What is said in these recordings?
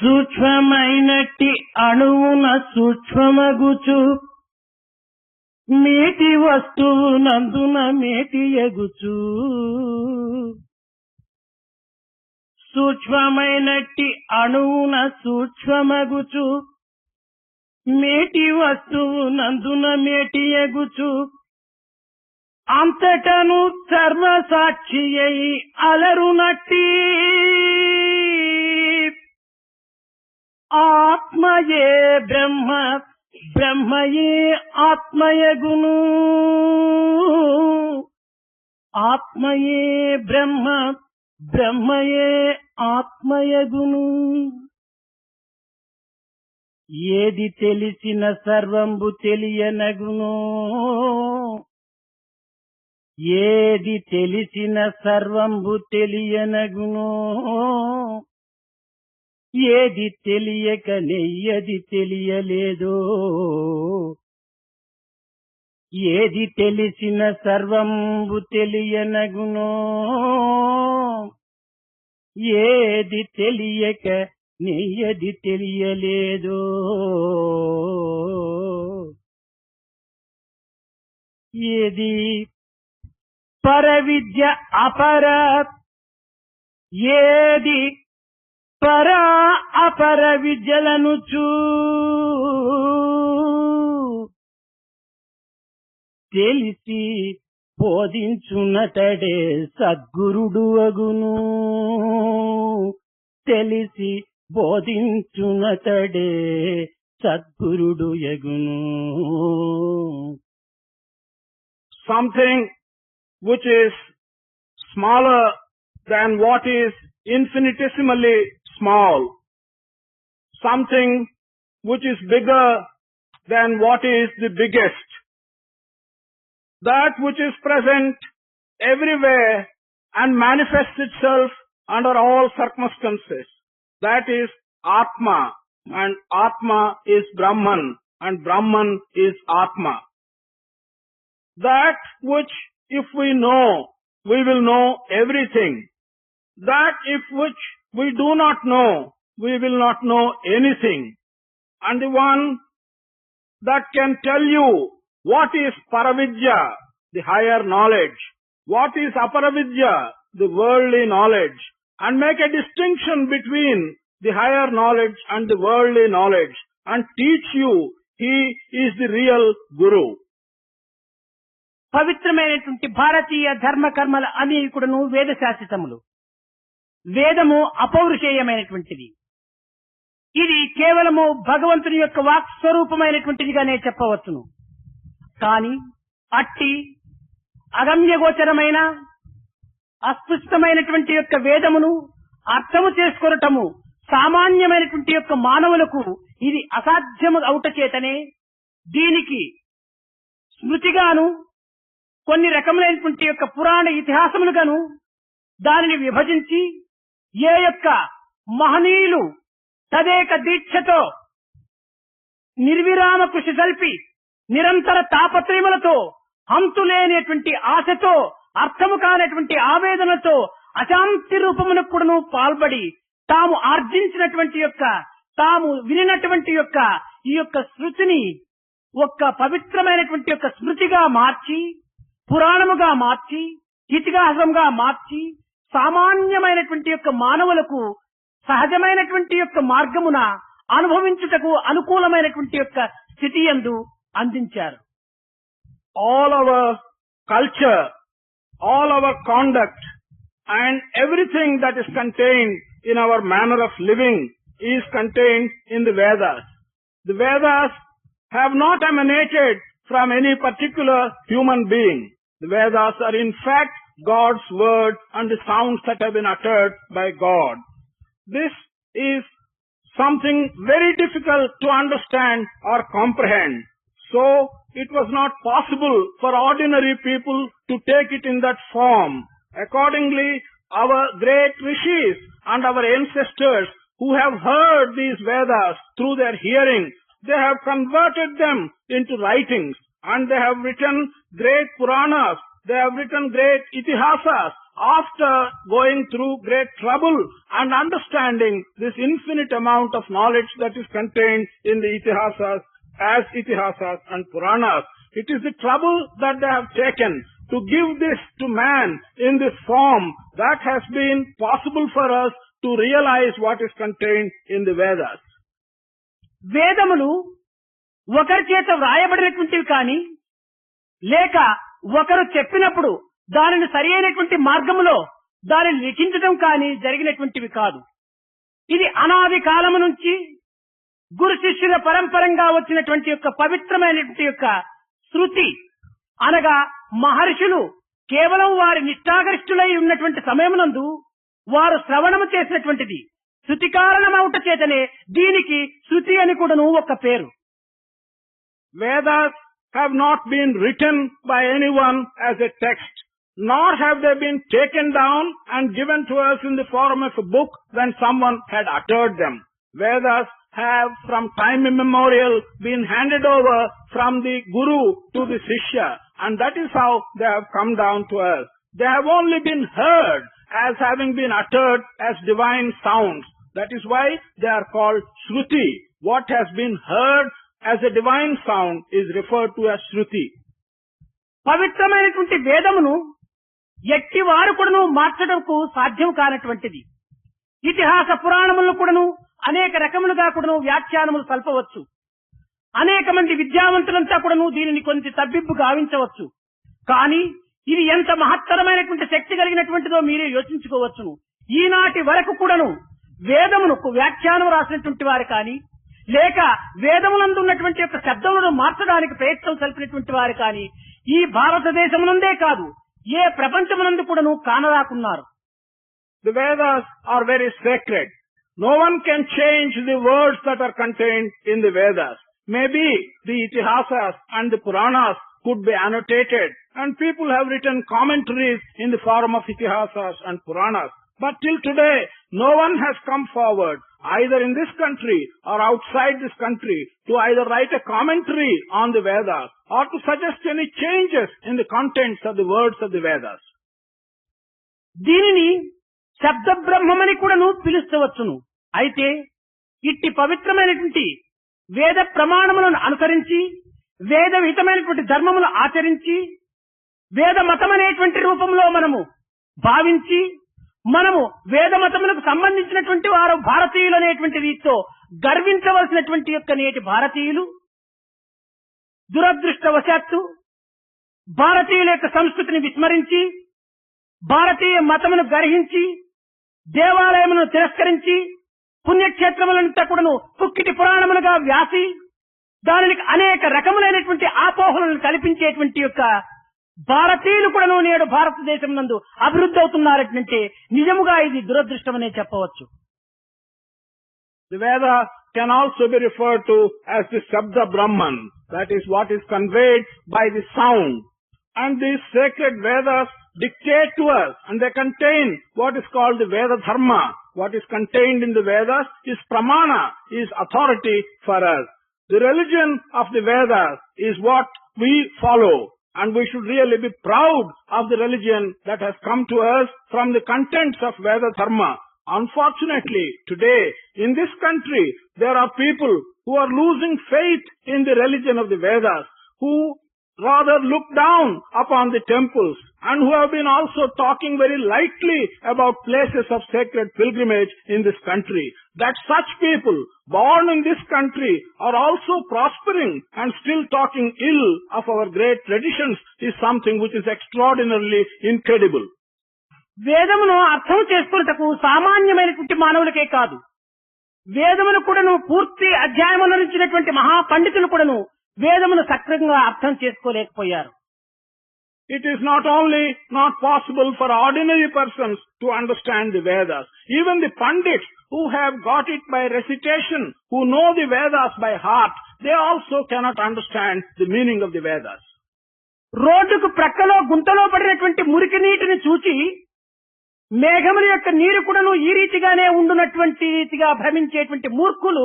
సూక్ష్మమైనట్టి అణువున సూక్ష్మమగుచు మేటి వస్తువు నందున మేటి ఎగుచు సూక్ష్మమైనట్టి అణువున సూక్ష్మమగుచు మేటి వస్తువు నందున మేటి ఎగుచు అంతటను సర్వసాక్షి అయి అలరునట్టి ఆత్మయే బ్రహ్మ బ్రహ్మయే ఆత్మయగును ఆత్మయే బ్రహ్మ బ్రహ్మయే ఆత్మయగును ఏది తెలిసిన సర్వంబు తెలియనగును ఏది తెలిసిన సర్వంబు తెలియనగును ఏది తెలియక నెయ్యది తెలియలేదో ఏది తెలిసిన సర్వంబు తెలియనగును ఏది తెలియక నెయ్యది తెలియలేదో ఏది పరవిద్య అపర ఏది పరా అపర విద్యలనుచూ తెలిసి బోధించునతడే సద్గురుడు అగును తెలిసి బోధించునతడే సద్గురుడు యగును. Something which is smaller than what is infinitesimally small, something which is bigger than what is the biggest, that which is present everywhere and manifests itself under all circumstances, that is Atma, and Atma is Brahman, and Brahman is Atma. That which if we know, we will know everything. That if which we do not know, we will not know anything. And the one that can tell you what is Paravidya, the higher knowledge, what is Aparavidya, the worldly knowledge, and make a distinction between the higher knowledge and the worldly knowledge, and teach you, he is the real Guru. పవిత్రమైనటువంటి భారతీయ ధర్మ కర్మల అన్ని కూడాను వేద శాస్త్రములు. వేదము అపౌరుషేయమైనటువంటిది. ఇది కేవలము భగవంతుని యొక్క వాక్ స్వరూపమైనటువంటిదిగానే చెప్పవచ్చును. కానీ అట్టి అగమ్యగోచరమైన అస్పష్టమైనటువంటి యొక్క వేదమును అర్థము చేసుకొనటము సామాన్యమైనటువంటి యొక్క మానవులకు ఇది అసాధ్యము అవుట చేతనే దీనికి స్మృతిగాను కొన్ని రకములైనటువంటి యొక్క పురాణ ఇతిహాసములుగాను దానిని విభజించి ఏ యొక్క మహనీయులు తదేక దీక్షతో నిర్విరామ కృషి సల్పి నిరంతర తాపత్రయములతో హంతులేనటువంటి ఆశతో అర్థము కానటువంటి ఆవేదనతో అశాంతి రూపమునకు కూడాను పాల్పడి తాము ఆర్జించినటువంటి యొక్క తాము వినినటువంటి యొక్క ఈ యొక్క శృతిని ఒక్క పవిత్రమైనటువంటి యొక్క స్మృతిగా మార్చి పురాణముగా మార్చి ఇతిహాసంగా మార్చి సామాన్యమైనటువంటి యొక్క మానవులకు సహజమైనటువంటి యొక్క మార్గమున అనుభవించుటకు అనుకూలమైనటువంటి యొక్క స్థితి యందు అందించారు. All our culture, all our conduct, and everything that is contained in our manner of living is contained in the Vedas. The Vedas have not emanated from any particular human being. The Vedas are in fact God's word and the sounds that have been uttered by God. This is something very difficult to understand or comprehend. So it was not possible for ordinary people to take it in that form. Accordingly, our great rishis and our ancestors who have heard these Vedas through their hearing, they have converted them into writings, and they have written great Puranas, they have written great Itihasas after going through great trouble and understanding this infinite amount of knowledge that is contained in the Itihasas and Puranas. It is the trouble that they have taken to give this to man in this form that has been possible for us to realize what is contained in the Vedas. వేదములు ఒకరి చేత వ్రాయబడినటువంటివి కానీ లేక ఒకరు చెప్పినప్పుడు దానిని సరి అయినటువంటి మార్గములో దానిని లిఖించడం కానీ జరిగినటువంటివి కాదు. ఇది అనాది కాలము నుంచి గురు శిష్యుల పరంపరంగా వచ్చినటువంటి యొక్క పవిత్రమైనటువంటి యొక్క శృతి అనగా మహర్షులు కేవలం వారి నిష్ఠాగరిష్ఠులై ఉన్నటువంటి సమయమునందు వారు శ్రవణము చేసినటువంటిది. శృతి కారణమవుట చేతనే దీనికి శృతి అని కూడాను ఒక పేరు. Vedas have not been written by anyone as a text, nor have they been taken down and given to us in the form of a book when someone had uttered them. Vedas have from time immemorial been handed over from the Guru to the Shishya, and that is how they have come down to us. They have only been heard as having been uttered as divine sounds. That is why they are called Shruti. What has been heard as a divine sound is referred to as Shruti. పవిత్రమైనటువంటి వేదమును ఎట్టి వారు కూడాను మార్చడంకు సాధ్యం కానటువంటిది. ఇతిహాస పురాణములను కూడాను అనేక రకములుగా కూడాను వ్యాఖ్యానములు సల్పవచ్చు. అనేక మంది విద్యావంతులంతా కూడాను దీనిని కొంచెం తబ్బిబ్బు గావించవచ్చు. కానీ ఇది ఎంత మహత్తరమైనటువంటి శక్తి కలిగినటువంటిదో మీరే యోచించుకోవచ్చును. ఈనాటి వరకు కూడాను వేదమునకు వ్యాఖ్యానం రాసినటువంటి వారు కానీ లేక వేదములందు ఉన్నటువంటి యొక్క శబ్దములను మార్చడానికి ప్రయత్నం సల్పినటువంటి వారు కానీ ఈ భారతదేశమునందే కాదు ఏ ప్రపంచమునందు కూడాను కానరాకున్నారు. The Vedas are very sacred. No one can change the words that are contained in the Vedas. Maybe the Itihasas and the Puranas could be annotated, and people have written commentaries in the form of Itihasas and Puranas. But till today, no one has come forward, either in this country or outside this country, to either write a commentary on the Vedas or to suggest any changes in the contents of the words of the Vedas. దీనిని శబ్ద బ్రహ్మమని కూడాను పిలుస్తవచ్చును. అయితే ఇట్టి పవిత్రమైనటువంటి వేద ప్రమాణములను అనుసరించి వేద విహితమైనటువంటి ధర్మములు ఆచరించి వేద మతం అనేటువంటి రూపంలో మనము భావించి మనము వేద మతములకు సంబంధించినటువంటి వారు భారతీయులు అనేటువంటి రీతితో గర్వించవలసినటువంటి యొక్క నేటి భారతీయులు దురదృష్టవశాత్తు భారతీయుల యొక్క సంస్కృతిని విస్మరించి భారతీయ మతమును గర్హించి దేవాలయమును తిరస్కరించి పుణ్యక్షేత్రములంతా కూడాను పుక్కిటి పురాణములుగా వ్యాసి దానికి అనేక రకములైనటువంటి ఆపోహలను కల్పించేటువంటి యొక్క భారతీయులు కూడాను నేడు భారతదేశం నందు అభివృద్ధి అవుతున్నారంటే నిజముగా ఇది దురదృష్టమనే చెప్పవచ్చు. The Vedas can also be referred to as the Shabda Brahman. That is what is conveyed by the sound. And these sacred Vedas dictate to us, and they contain what is called the Veda Dharma. What is contained in the Vedas is pramana, is authority for us. The religion of the Vedas is what we follow, and we should really be proud of the religion that has come to us from the contents of Veda Dharma. Unfortunately, today, in this country, there are people who are losing faith in the religion of the Vedas, who rather look down upon the temples, and who have been also talking very lightly about places of sacred pilgrimage in this country. That such people, born in this country, are also prospering and still talking ill of our great traditions is something which is extraordinarily incredible. వేదమును అర్థం చేసుకున్నటకు సామాన్యమైనటువంటి మానవులకే కాదు, వేదమును కూడాను పూర్తి అధ్యాయముల నుంచినటువంటి మహాపండితులు కూడాను వేదమును సక్రమంగా అర్థం చేసుకోలేకపోయారు. It is not only not possible for ordinary persons to understand the Vedas. Even the Pandits who have got it by recitation, who know the Vedas by heart, they also cannot understand the meaning of the Vedas. రోడ్డుకు ప్రక్కలో గుంతలో పడినటువంటి మురికి నీటిని చూచి మేఘముల యొక్క నీరు కూడాను ఈ రీతిగానే ఉండునటువంటి రీతిగా భ్రమించేటువంటి మూర్ఖులు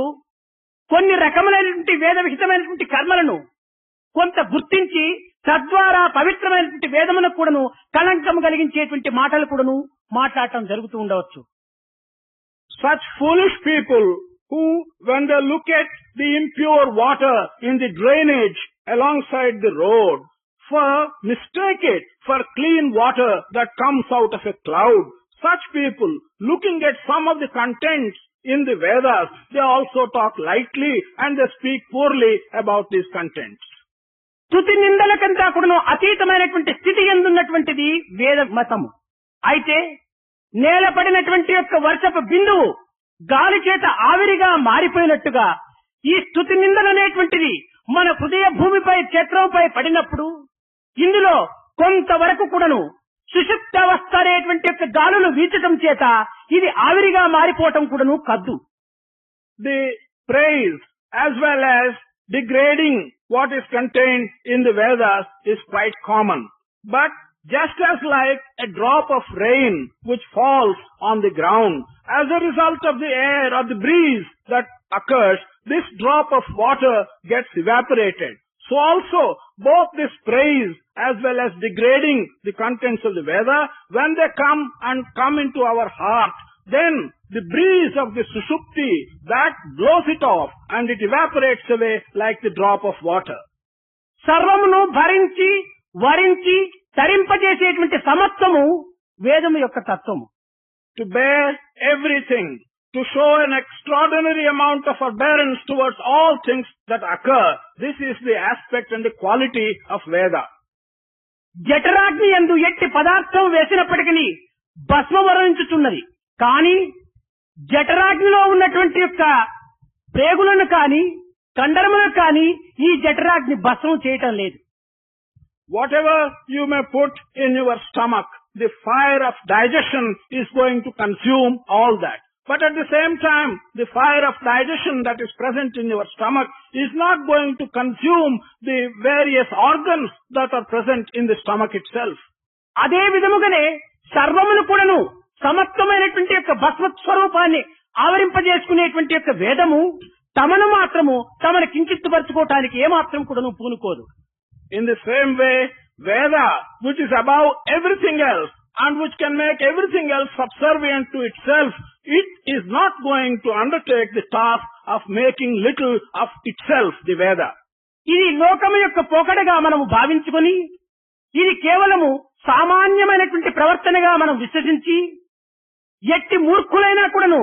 కొన్ని రకములైనటువంటి వేద విహితమైనటువంటి కర్మలను కొంత గుర్తించి తద్వారా పవిత్రమైనటువంటి వేదమునకు కూడాను కళంకం కలిగించేటువంటి మాటలు కూడాను మాట్లాడటం జరుగుతూ ఉండవచ్చు. Such foolish people who, when they look at the impure water in the drainage alongside the road, mistake it for clean water that comes out of a cloud. Such people, looking at some of the contents in the Vedas, they also talk lightly and they speak poorly about these contents. స్తుతి నిందలకంతా కూడాను అతీతమైనటువంటి స్థితి ఎందున్నటువంటిది వేద మతము. అయితే నేలపడినటువంటి యొక్క వర్షపు బిందువు గాలి చేత ఆవిరిగా మారిపోయినట్టుగా ఈ స్తుతి నిందలనేటువంటిది మన హృదయ భూమిపై క్షేత్రంపై పడినప్పుడు ఇందులో కొంతవరకు కూడాను సుషుప్తావస్థ అనేటువంటి యొక్క గాలులు వీచటం చేత ఇది ఆవిరిగా మారిపోవటం కూడాను కద్దు. The praise as well as degrading what is contained in the Vedas is quite common. But just as like a drop of rain which falls on the ground, as a result of the air or the breeze that occurs, this drop of water gets evaporated. So also, both this praise as well as degrading the contents of the Veda, when they come into our heart, then the breeze of the Sushupti, that blows it off and it evaporates away like the drop of water. సర్వమును భరించి వరించి తరింపజేసేటువంటి సమత్వము వేదము యొక్క తత్వము. To bear everything, to show an extraordinary amount of forbearance towards all things that occur, this is the aspect and the quality of Veda. జఠరాగ్ని యందు ఎట్టి పదార్థం వేసినప్పటికీ భస్మవరించుచున్నది. కానీ జఠరాగ్నిలో ఉన్నటువంటి యొక్క ప్రేగులను కానీ కండరములను కానీ ఈ జఠరాగ్ని భస్మం చేయటం లేదు. Whatever you may put in your stomach, the fire of digestion is going to consume all that. But at the same time, the fire of digestion that is present in your stomach is not going to consume the various organs that are present in the stomach itself. అదే విధముగానే సర్వమును కూడాను సమత్వమైనటువంటి యొక్క భస్మస్వరూపాన్ని ఆవరింపజేసుకునేటువంటి యొక్క వేదము తమను మాత్రము తమను కించిత్తుపరచుకోవటానికి ఏమాత్రం కూడాను పూనుకోదు. In the same way, Veda, which is above everything else and which can make everything else subservient to itself, it is not going to undertake the task of making little of itself, the Veda. ఇది లోకము యొక్క పోకడగా మనము భావించుకొని ఇది కేవలము సామాన్యమైనటువంటి ప్రవర్తనగా మనం విశ్వసించి ఎట్టి మూర్ఖులైనా కూడాను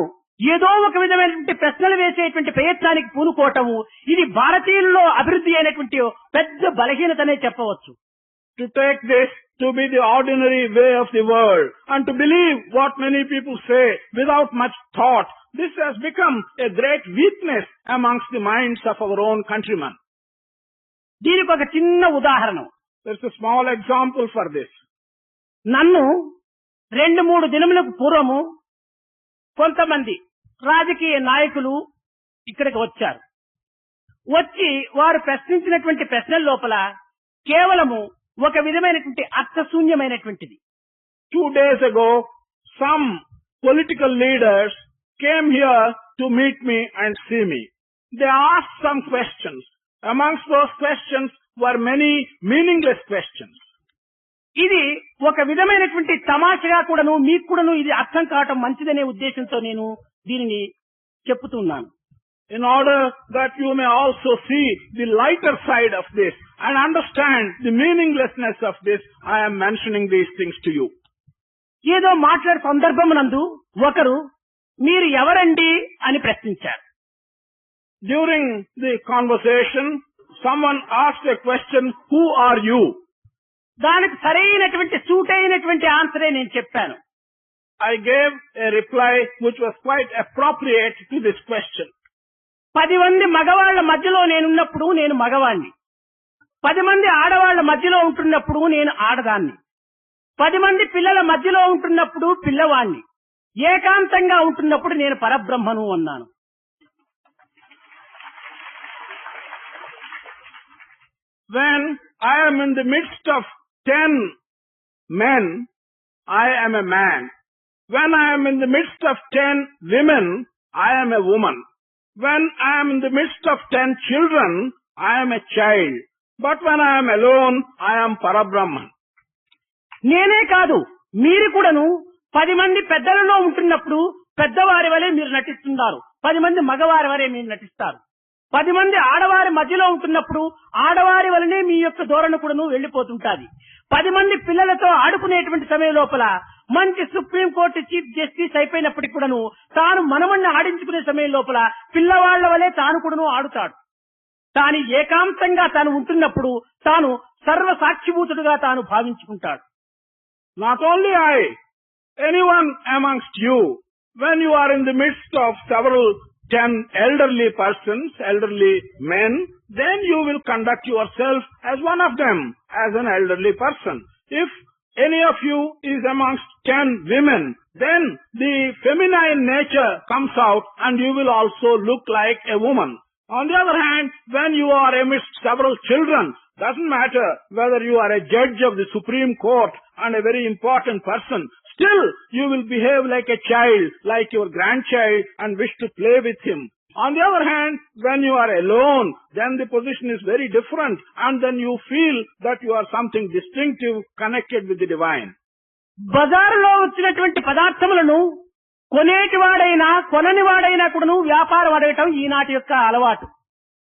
ఏదో ఒక విధమైనటువంటి ప్రశ్నలు వేసేటువంటి ప్రయత్నానికి పూనుకోవటము ఇది భారతీయుల్లో అభివృద్ధి అయినటువంటి పెద్ద బలహీనతనే చెప్పవచ్చు. To take this to be the ordinary way of the world and to believe what many people say without much thought, this has become a great weakness amongst the minds of our own countrymen. దీనికి ఒక చిన్న ఉదాహరణ. There's a small example for this. నన్ను 2-3 దినములకు పూర్వము కొంతమంది రాజకీయ నాయకులు ఇక్కడికి వచ్చారు. వచ్చి వారు ప్రశ్నించినటువంటి ప్రశ్నల లోపల కేవలము ఒక విధమైనటువంటి అర్థశూన్యమైనటువంటిది. 2 days ago, some political leaders came here to meet me and see me. They asked some questions. Amongst those questions were many meaningless questions. ఇది ఒక విధమైనటువంటి తమాషగా కూడాను మీకు కూడాను ఇది అర్థం కావటం మంచిదనే ఉద్దేశంతో నేను దీనిని చెప్పుతున్నాను. In order that you may also see the lighter side of this and understand the meaninglessness of this, I am mentioning these things to you. ఏదో మాట్లాడే సందర్భమునందు ఒకరు మీరు ఎవరండి అని ప్రశ్నించారు. During the conversation, someone asked a question, who are you? దానికి సరైనటువంటి suit అయినటువంటి ఆన్సరే నేను చెప్పాను. I gave a reply which was quite appropriate to this question. 10 మంది మగవాళ్ల మధ్యలో నేనున్నప్పుడు నేను మగవాణ్ణి, 10 మంది ఆడవాళ్ల మధ్యలో ఉంటున్నప్పుడు నేను ఆడదాన్ని, 10 మంది పిల్లల మధ్యలో ఉంటున్నప్పుడు పిల్లవాణ్ణి, ఏకాంతంగా ఉంటున్నప్పుడు నేను పరబ్రహ్మను అన్నాను. When I am in the midst of 10 men, I am a man. When I am in the midst of 10 women, I am a woman. When I am in the midst of 10 children, I am a child. But when I am alone, I am Parabrahman. నేనే కాదు, మీరు కూడాను 10 మంది పెద్దలలో ఉంటున్నప్పుడు పెద్దవారి వలె మీరు నటిస్తున్నారు. 10 మంది మగవారి వలె మీరు నటిస్తారు. 10 మంది ఆడవారి మధ్యలో ఉంటున్నప్పుడు ఆడవారి వలనే మీ యొక్క ధోరణి కూడాను వెళ్లిపోతుంటాది. 10 మంది పిల్లలతో ఆడుకునేటువంటి సమయం లోపల మంచి సుప్రీం కోర్టు చీఫ్ జస్టిస్ అయిపోయినప్పటికీ కూడాను తాను మనమణ్ణి ఆడించుకునే సమయం లోపల పిల్లవాళ్ల వలె తాను కూడాను ఆడుతాడు. తాను ఏకాంతంగా తాను ఉంటున్నప్పుడు తాను సర్వ సాక్షిభూతుడుగా తాను భావించుకుంటాడు. Not only I, anyone amongst you, when you are in the midst of several 10 elderly persons, elderly men, then you will conduct yourself as one of them, as an elderly person. If any of you is amongst 10 women, then the feminine nature comes out and you will also look like a woman. On the other hand, when you are amidst several children, doesn't matter whether you are a judge of the Supreme Court and a very important person, still you will behave like a child, like your grandchild, and wish to play with him. On the other hand, when you are alone, then the position is very different, and then you feel that you are something distinctive connected with the divine. బజారులో వచ్చినటువంటి పదార్థములను కొనేటివాడైనా కొననివాడైనా కూడాను వ్యాపారం అడగటం ఈనాటి యొక్క అలవాటు.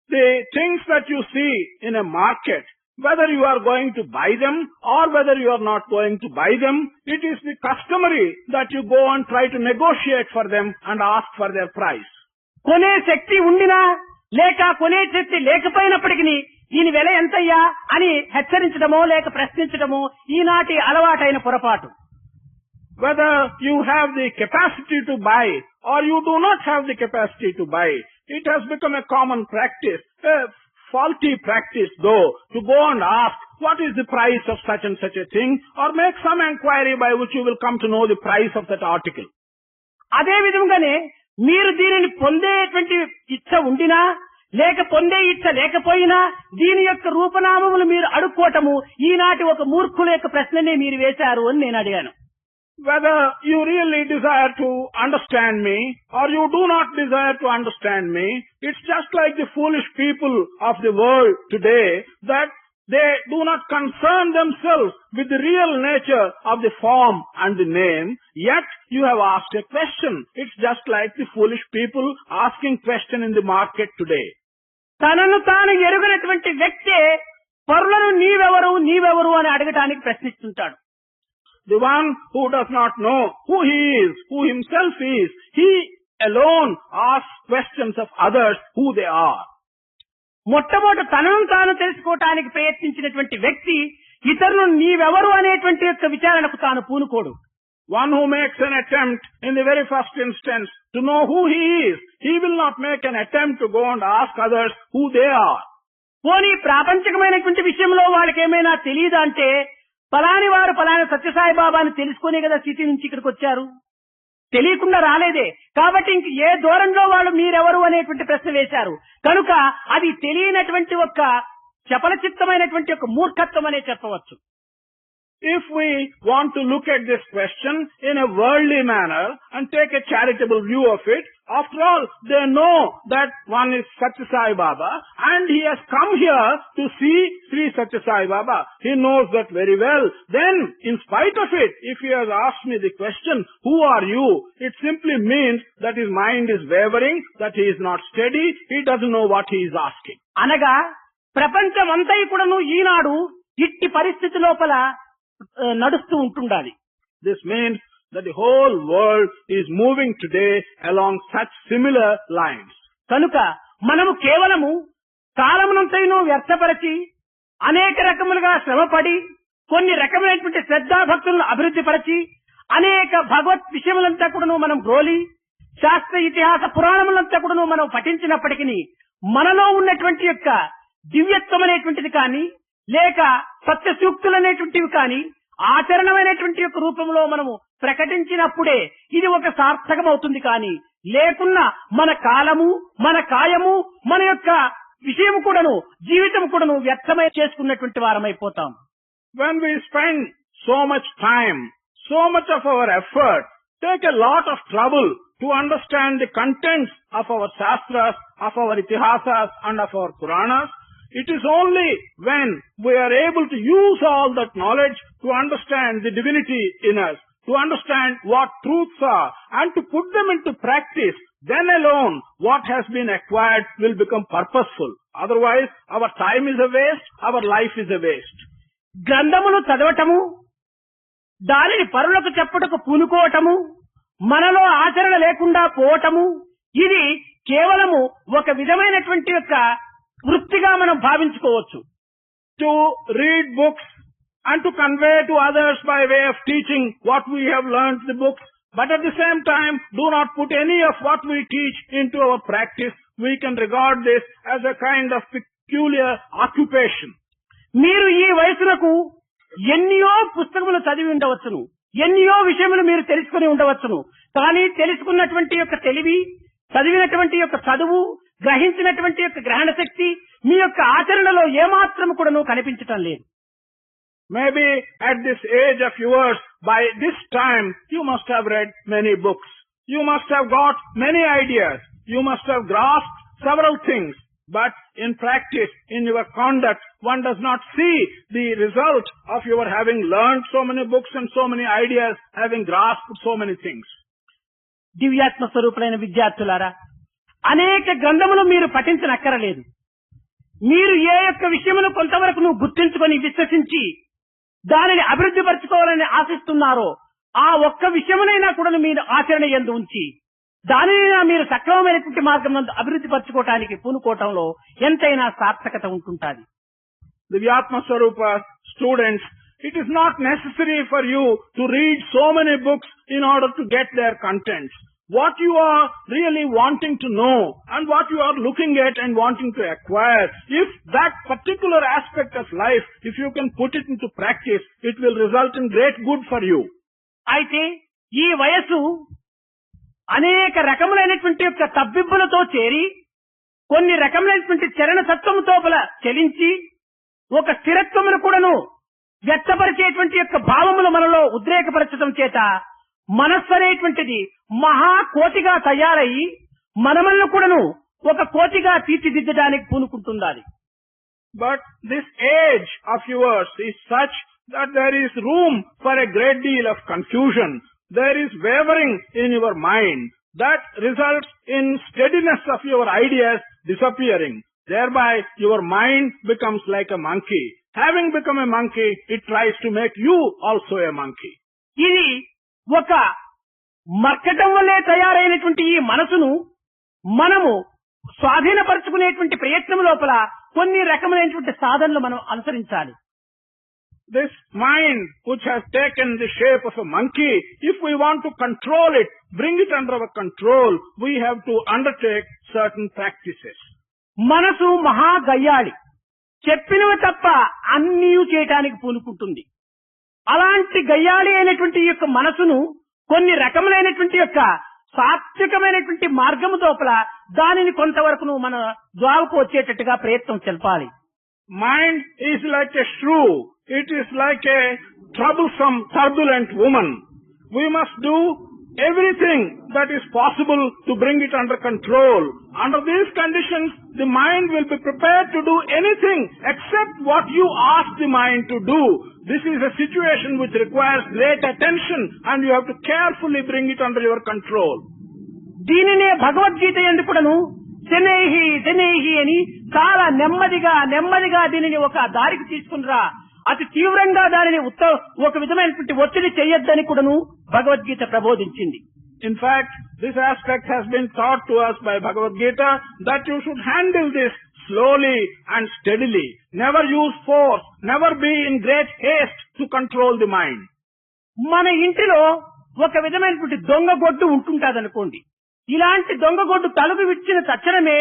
The things that you see in a market, whether you are going to buy them or whether you are not going to buy them, it is the customary that you go and try to negotiate for them and ask for their price. కొనే శక్తి ఉండినా లేక కొనే శక్తి లేకపోయినప్పటికీ దీని వెల ఎంతయ్యా అని హెచ్చరించడమో లేక ప్రశ్నించడమో ఈనాటి అలవాటైన పొరపాటు. Whether you have the capacity to buy or you do not have the capacity to buy, it has become a common practice, a faulty practice though, to go and ask what is the price of such and such a thing, or make some inquiry by which you will come to know the price of that article. అదే విధంగానే మీరు దీనిని పొందేటువంటి ఇచ్చ ఉండినా లేక పొందే ఇచ్చ లేకపోయినా దీని యొక్క రూపనామములు మీరు అడుక్కోవటము ఈనాటి ఒక మూర్ఖుల యొక్క ప్రశ్ననే మీరు వేశారు అని నేను అడిగాను. Whether you really desire to understand me or you do not desire to understand me, it's just like the foolish people of the world today, that they do not concern themselves with the real nature of the form and the name, yet you have asked a question. It's just like the foolish people asking question in the market today. తనను తాను ఎరుగనటువంటి వ్యక్తే పరులను నీవెవరు నీవెవరు అని అడగటానికి ప్రశ్నిస్తుంటాడు. The one who does not know who he is, who himself is, he alone asks questions of others who they are. మొట్టమొదట తనను తాను తెలుసుకోవటానికి ప్రయత్నించినటువంటి వ్యక్తి ఇతరులను నీవెవరు అనేటువంటి యొక్క విచారణకు తాను పూనుకోడు. One who makes an attempt in the very first instance to know who he is, he will not make an attempt to go and ask others who they are. పోనీ ప్రాపంచికమైనటువంటి విషయంలో వాళ్ళకి ఏమైనా తెలియదా అంటే పలాని వారు పలాని సత్యసాయి బాబాని తెలుసుకునే కదా స్థితి నుంచి ఇక్కడికి వచ్చారు, తెలియకుండా రాలేదే. కాబట్టి ఇంక ఏ దూరంలో వాళ్ళు మీరెవరు అనేటువంటి ప్రశ్న వేశారు కనుక అది తెలియనటువంటి ఒక చపలచిత్తమైనటువంటి ఒక మూర్ఖత్వం అనే చెప్పవచ్చు. If we want to look at this question in a worldly manner and take a charitable view of it, after all, they know that one is Satya Sai Baba and he has come here to see Sri Satya Sai Baba. He knows that very well. Then, in spite of it, if he has asked me the question, who are you? It simply means that his mind is wavering, that he is not steady, he doesn't know what he is asking. అనగా ప్రపంచమంతా కూడాను ఈనాడు ఇట్టి పరిస్థితి లోపల నడుస్తూ ఉంటుండాలి. This means that the whole world is moving today along such similar lines. కనుక మనము కేవలము కాలమునంతైనూ వ్యర్థపరిచి అనేక రకములుగా శ్రమపడి కొన్ని రకమైనటువంటి శ్రద్ధాభక్తులను అభివృద్ధి పరిచి అనేక భగవత్ విషయములంతా కూడాను మనం గ్రోలి శాస్త్ర ఇతిహాస పురాణములంతా కూడాను మనం పఠించినప్పటికీ మనలో ఉన్నటువంటి యొక్క దివ్యత్వం అనేటువంటిది కానీ లేక సత్య సూక్తులు అనేటువంటివి కానీ ఆచరణమైనటువంటి యొక్క రూపంలో మనము ప్రకటించినప్పుడే ఇది ఒక సార్థకం అవుతుంది. కానీ లేకున్నా మన కాలము మన కాయము మన యొక్క విషయం కూడాను జీవితం కూడాను వ్యర్థమై చేసుకున్నటువంటి వారమైపోతాం. When we spend so much time, so much of our effort, take a lot of trouble to understand the contents of our shastras, of our itihasas and of our Puranas, It is only when we are able to use all that knowledge to understand the divinity in us, to understand what truths are, and to put them into practice, then alone what has been acquired will become purposeful. Otherwise, our time is a waste, our life is a waste. గ్రంథములు చదవటము, దానిని పరులకు చెప్పుటకు పూనుకోవటము, మనలో ఆచరణ లేకుండా పోవటము, ఇది కేవలము ఒక విధమైనటువంటి యొక్క వృత్తిగా మనం భావించుకోవచ్చు. To read books and to convey to others by way of teaching what we have learned the books, but at the same time do not put any of what we teach into our practice. We can regard this as a kind of peculiar occupation. మీరు ఈ వయసులకు ఎన్నో పుస్తకములు చదివి ఉండవచ్చును, ఎన్నో విషయములు మీరు తెలుసుకుని ఉండవచ్చును. కానీ తెలుసుకున్నటువంటి యొక్క తెలివి, చదివినటువంటి యొక్క చదువు, గ్రహించినటువంటి యొక్క గ్రహణ శక్తి మీ యొక్క ఆచరణలో ఏమాత్రం కూడాను కనిపించటం లేదు. Maybe at this age of yours, by this time, you must have read many books. You must have got many ideas. You must have grasped several things. But in practice, in your conduct, one does not see the result of your having learned so many books and so many ideas, having grasped so many things. దివ్యాత్మ స్వరూపులైన విద్యార్థులారా, అనేక గ్రంథములు మీరు పఠించనక్కరలేదు. మీరు ఏ యొక్క విషయమును కొంతవరకు నువ్వు గుర్తించుకొని విశ్వసించి దానిని అభివృద్ధి పరచుకోవాలని ఆశిస్తున్నారో ఆ ఒక్క విషయమునైనా కూడా మీరు ఆచరణ యందు ఉంచి దానినైనా మీరు సక్రమమైనటువంటి మార్గం నందు అభివృద్ధి పరచుకోవటానికి పూనుకోవటంలో ఎంతైనా సార్థకత ఉంటుంటుంది. Divyatma Swarupa students, it is not necessary for you to read so many books in order to get their contents. What you are really wanting to know and what you are looking at and wanting to acquire, if that particular aspect of life, if you can put it into practice, it will result in great good for you. అయితే ఈ వయసు అనేక రకములైనటువంటి యొక్క తబ్బిబ్బులతో చేరి కొన్ని రకములైనటువంటి చరణ తత్వముతో చలించి ఒక స్థిరత్వమును కూడాను వ్యక్తపరిచేటువంటి యొక్క భావములు మనలో ఉద్రేకపరచడం చేత మనస్సు అనేటువంటిది మహాకోటిగా తయారై మనమల్ని కూడాను ఒక కోటిగా తీర్చిదిద్దడానికి పూనుకుంటున్నది. But this age of yours is such that there is room for a great deal of confusion. There is wavering in your mind that results in steadiness of your ideas disappearing. Thereby your mind becomes like a monkey. Having become a monkey, it tries to make you also a monkey. ఇది ఒక మర్కటం వల్లే తయారైనటువంటి ఈ మనసును మనము స్వాధీనపరచుకునేటువంటి ప్రయత్నం లోపల కొన్ని రకమైనటువంటి సాధనలు మనం అనుసరించాలి. This mind which has taken the shape of a monkey, if we want to control it, bring it under our control, we have to undertake certain practices. మనసు మహా గయ్యాళి, చెప్పినవి తప్ప అన్నీ చేయటానికి పూనుకుంటుంది. అలాంటి గయ్యాళి అయినటువంటి యొక్క మనసును కొన్ని రకములైనటువంటి యొక్క సాత్వికమైనటువంటి మార్గము లోపల దానిని కొంతవరకు మన ద్వారకు వచ్చేటట్టుగా ప్రయత్నం చెల్పాలి. Mind is like a shrew. It is like a troublesome, turbulent woman. We must do everything that is possible to bring it under control. Under these conditions, the mind will be prepared to do anything except what you ask the mind to do. This is a situation which requires great attention and you have to carefully bring it under your control. దీనినే భగవద్గీత యందు కూడాను శనైహి శనైహి అని చాలా నెమ్మదిగా దీనిని ఒక దారికి తీసుకునిరా, అతి తీవ్రంగా దానిని ఒక విధమైనటువంటి ఒత్తిడి చేయొద్దని కూడాను Bhagavad Gita ప్రబోధించింది. In fact, this aspect has been taught to us by Bhagavad Gita that you should handle this slowly and steadily. Never use force, never be in great haste to control the mind. మన ఇంటిలో ఒక విధమైనటువంటి దొంగ గొడ్డు ఉంటుంటాదనుకోండి. ఇలాంటి దొంగ గొడ్డు తలుపు విచ్చిన తక్షణమే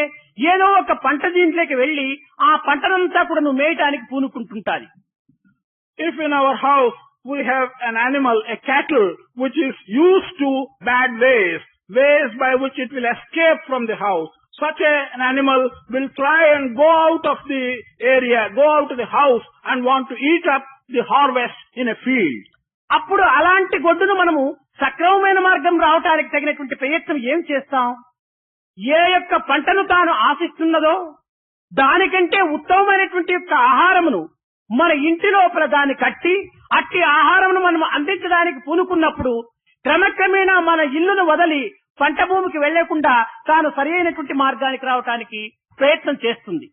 ఏదో ఒక పంట దీంట్లోకి వెళ్లి ఆ పంటనంతా కూడా నువ్వు మేయటానికి పూనుకుంటుంటాది. If in our house we have an animal, a cattle, which is used to bad ways by which it will escape from the house, such an animal will try and go out of the area, go out of the house and want to eat up the harvest in a field. అప్పుడు అలాంటి గొడ్డును మనము సక్రమమైన మార్గం రావటానికి తగినటువంటి ప్రయత్నం ఏం చేస్తాం? ఏ యొక్క పంటను తాను ఆశిస్తున్నదో దానికంటే ఉత్తమమైనటువంటి యొక్క ఆహారమును మన ఇంటి లోపల దాన్ని కట్టి అట్టి ఆహారమును మనం అందించడానికి పూనుకున్నప్పుడు క్రమక్రమేణా మన ఇల్లును వదిలి పంట భూమికి వెళ్లకుండా తాను సరి అయినటువంటి మార్గానికి రావడానికి ప్రయత్నం చేస్తుంది.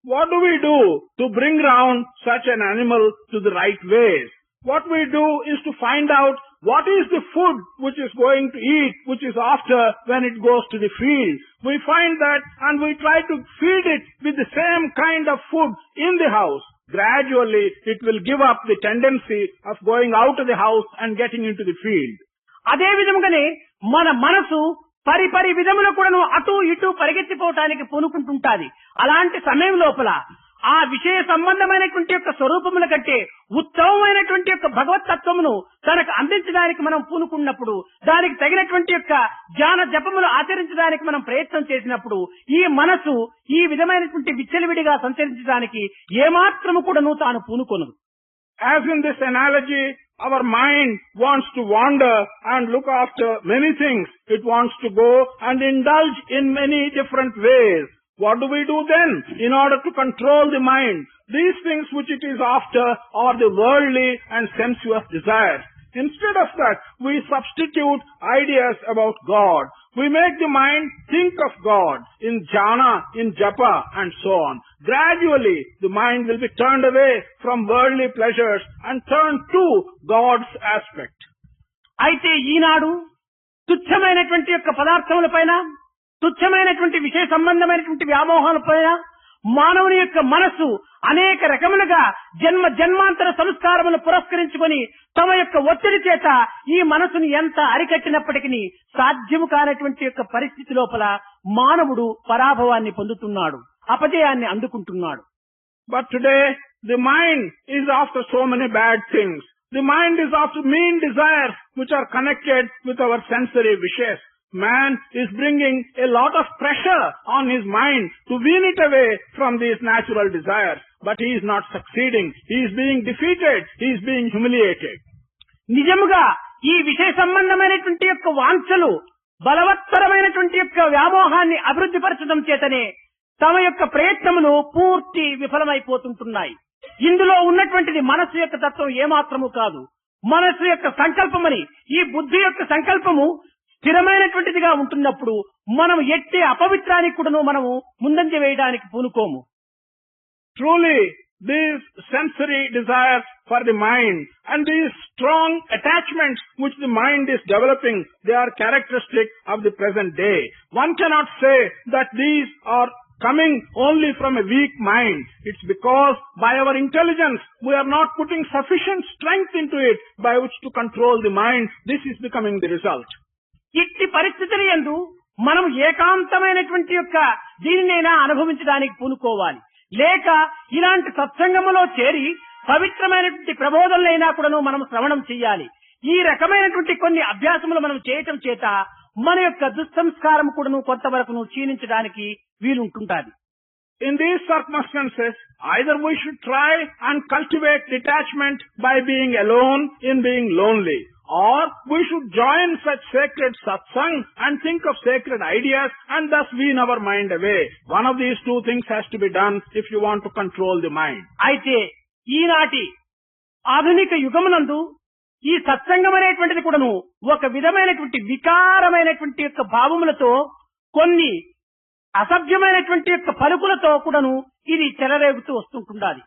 What do we do to bring round such an animal to the right ways? What we do is to find out what is the food which is going to eat, which is after when it goes to the field. We find that and we try to feed it with the same kind of food in the house. Gradually it will give up the tendency of going out of the house and getting into the field. అదే విధముగానే మన మనసు పరిపరి విధముల కూడాను అటు ఇటు పరిగెత్తిపోవటానికి పూనుకుంటుంటాది. అలాంటి సమయం లోపల ఆ విషయ సంబంధమైనటువంటి యొక్క స్వరూపముల కంటే ఉత్తమమైనటువంటి యొక్క భగవతత్వమును తనకు అందించడానికి మనం పూనుకున్నప్పుడు, దానికి తగినటువంటి యొక్క ధ్యాన జపములు ఆచరించడానికి మనం ప్రయత్నం చేసినప్పుడు ఈ మనసు ఈ విధమైనటువంటి విచ్చలవిడిగా సంచరించడానికి ఏమాత్రము కూడాను తాను పూనుకొనదు. As in this analogy, our mind wants to wander and look after many things. It wants to go and indulge in many different ways. What do we do then in order to control the mind? These things which it is after are the worldly and sensuous desires. Instead of that, we substitute ideas about God. We make the mind think of God in jhana, in japa and so on. Gradually, the mind will be turned away from worldly pleasures and turned to God's aspect. అయితే ఈనాడు తుచ్చమైనటువంటి యొక్క పదార్థములపైన, తుచ్చమైనటువంటి విషయ సంబంధమైనటువంటి వ్యామోహాలపైన మానవుని యొక్క మనస్సు అనేక రకములుగా జన్మాంతర సంస్కారములను పురస్కరించుకొని తమ యొక్క ఒత్తిడి చేత ఈ మనసును ఎంత అరికట్టినప్పటికీ సాధ్యము కానటువంటి యొక్క పరిస్థితి లోపల మానవుడు పరాభవాన్ని పొందుతున్నాడు, అపజయాన్ని అందుకుంటున్నాడు. But today the mind is after so many bad things. The mind is after mean desires which are connected with our sensory wishes. Man is bringing a lot of pressure on his mind to wean it away from these natural desires. But he is not succeeding. He is being defeated. He is being humiliated. నిజముగా ఈ విషయ సంబంధమైనటువంటి యొక్క వాంఛలు బలవత్తరమైనటువంటి యొక్క వ్యామోహాన్ని అభివృద్ధి పరచడం చేతనే తమ యొక్క ప్రయత్నములు పూర్తి విఫలమైపోతుంటున్నాయి. ఇందులో ఉన్నటువంటిది మనస్సు యొక్క తత్వం ఏమాత్రము కాదు. మనస్సు యొక్క సంకల్పమని, ఈ బుద్ధి యొక్క సంకల్పము స్థిరమైనటువంటిదిగా ఉంటున్నప్పుడు మనం ఎట్టి అపవిత్రానికి కూడా మనము ముందంజ వేయడానికి పూనుకోము. Truly, these sensory desires for the mind and these strong attachments which the mind is developing, they are characteristic of the present day. One cannot say that these are coming only from a weak mind. It's because by our intelligence we are not putting sufficient strength into it by which to control the mind. This is becoming the result. ఇట్టి పరిస్థితుల యందు మనం ఏకాంతమైనటువంటి యొక్క దీనినైనా అనుభవించడానికి పూనుకోవాలి. లేక ఇలాంటి సత్సంగములో చేరి పవిత్రమైనటువంటి ప్రబోధనలైనా కూడాను మనం శ్రవణం చేయాలి. ఈ రకమైనటువంటి కొన్ని అభ్యాసములు మనం చేయటం చేత మన యొక్క దుస్సంస్కారం కూడాను కొంతవరకు క్షీణించడానికి వీలుంటుంటాది. In these circumstances, either we should try and cultivate detachment by being alone in being lonely, or we should join such sacred satsang and think of sacred ideas and thus wean our mind away. One of these two things has to be done if you want to control the mind. అయితే ఈనాటి ఆధునిక యుగమునందు ఈ సత్సంగం అనేటువంటిది కూడాను ఒక విధమైనటువంటి వికారమైనటువంటి యొక్క భావములతో, కొన్ని అసభ్యమైనటువంటి యొక్క పలుకులతో కూడాను ఇది చెలరేగుతూ వస్తుంటున్నది.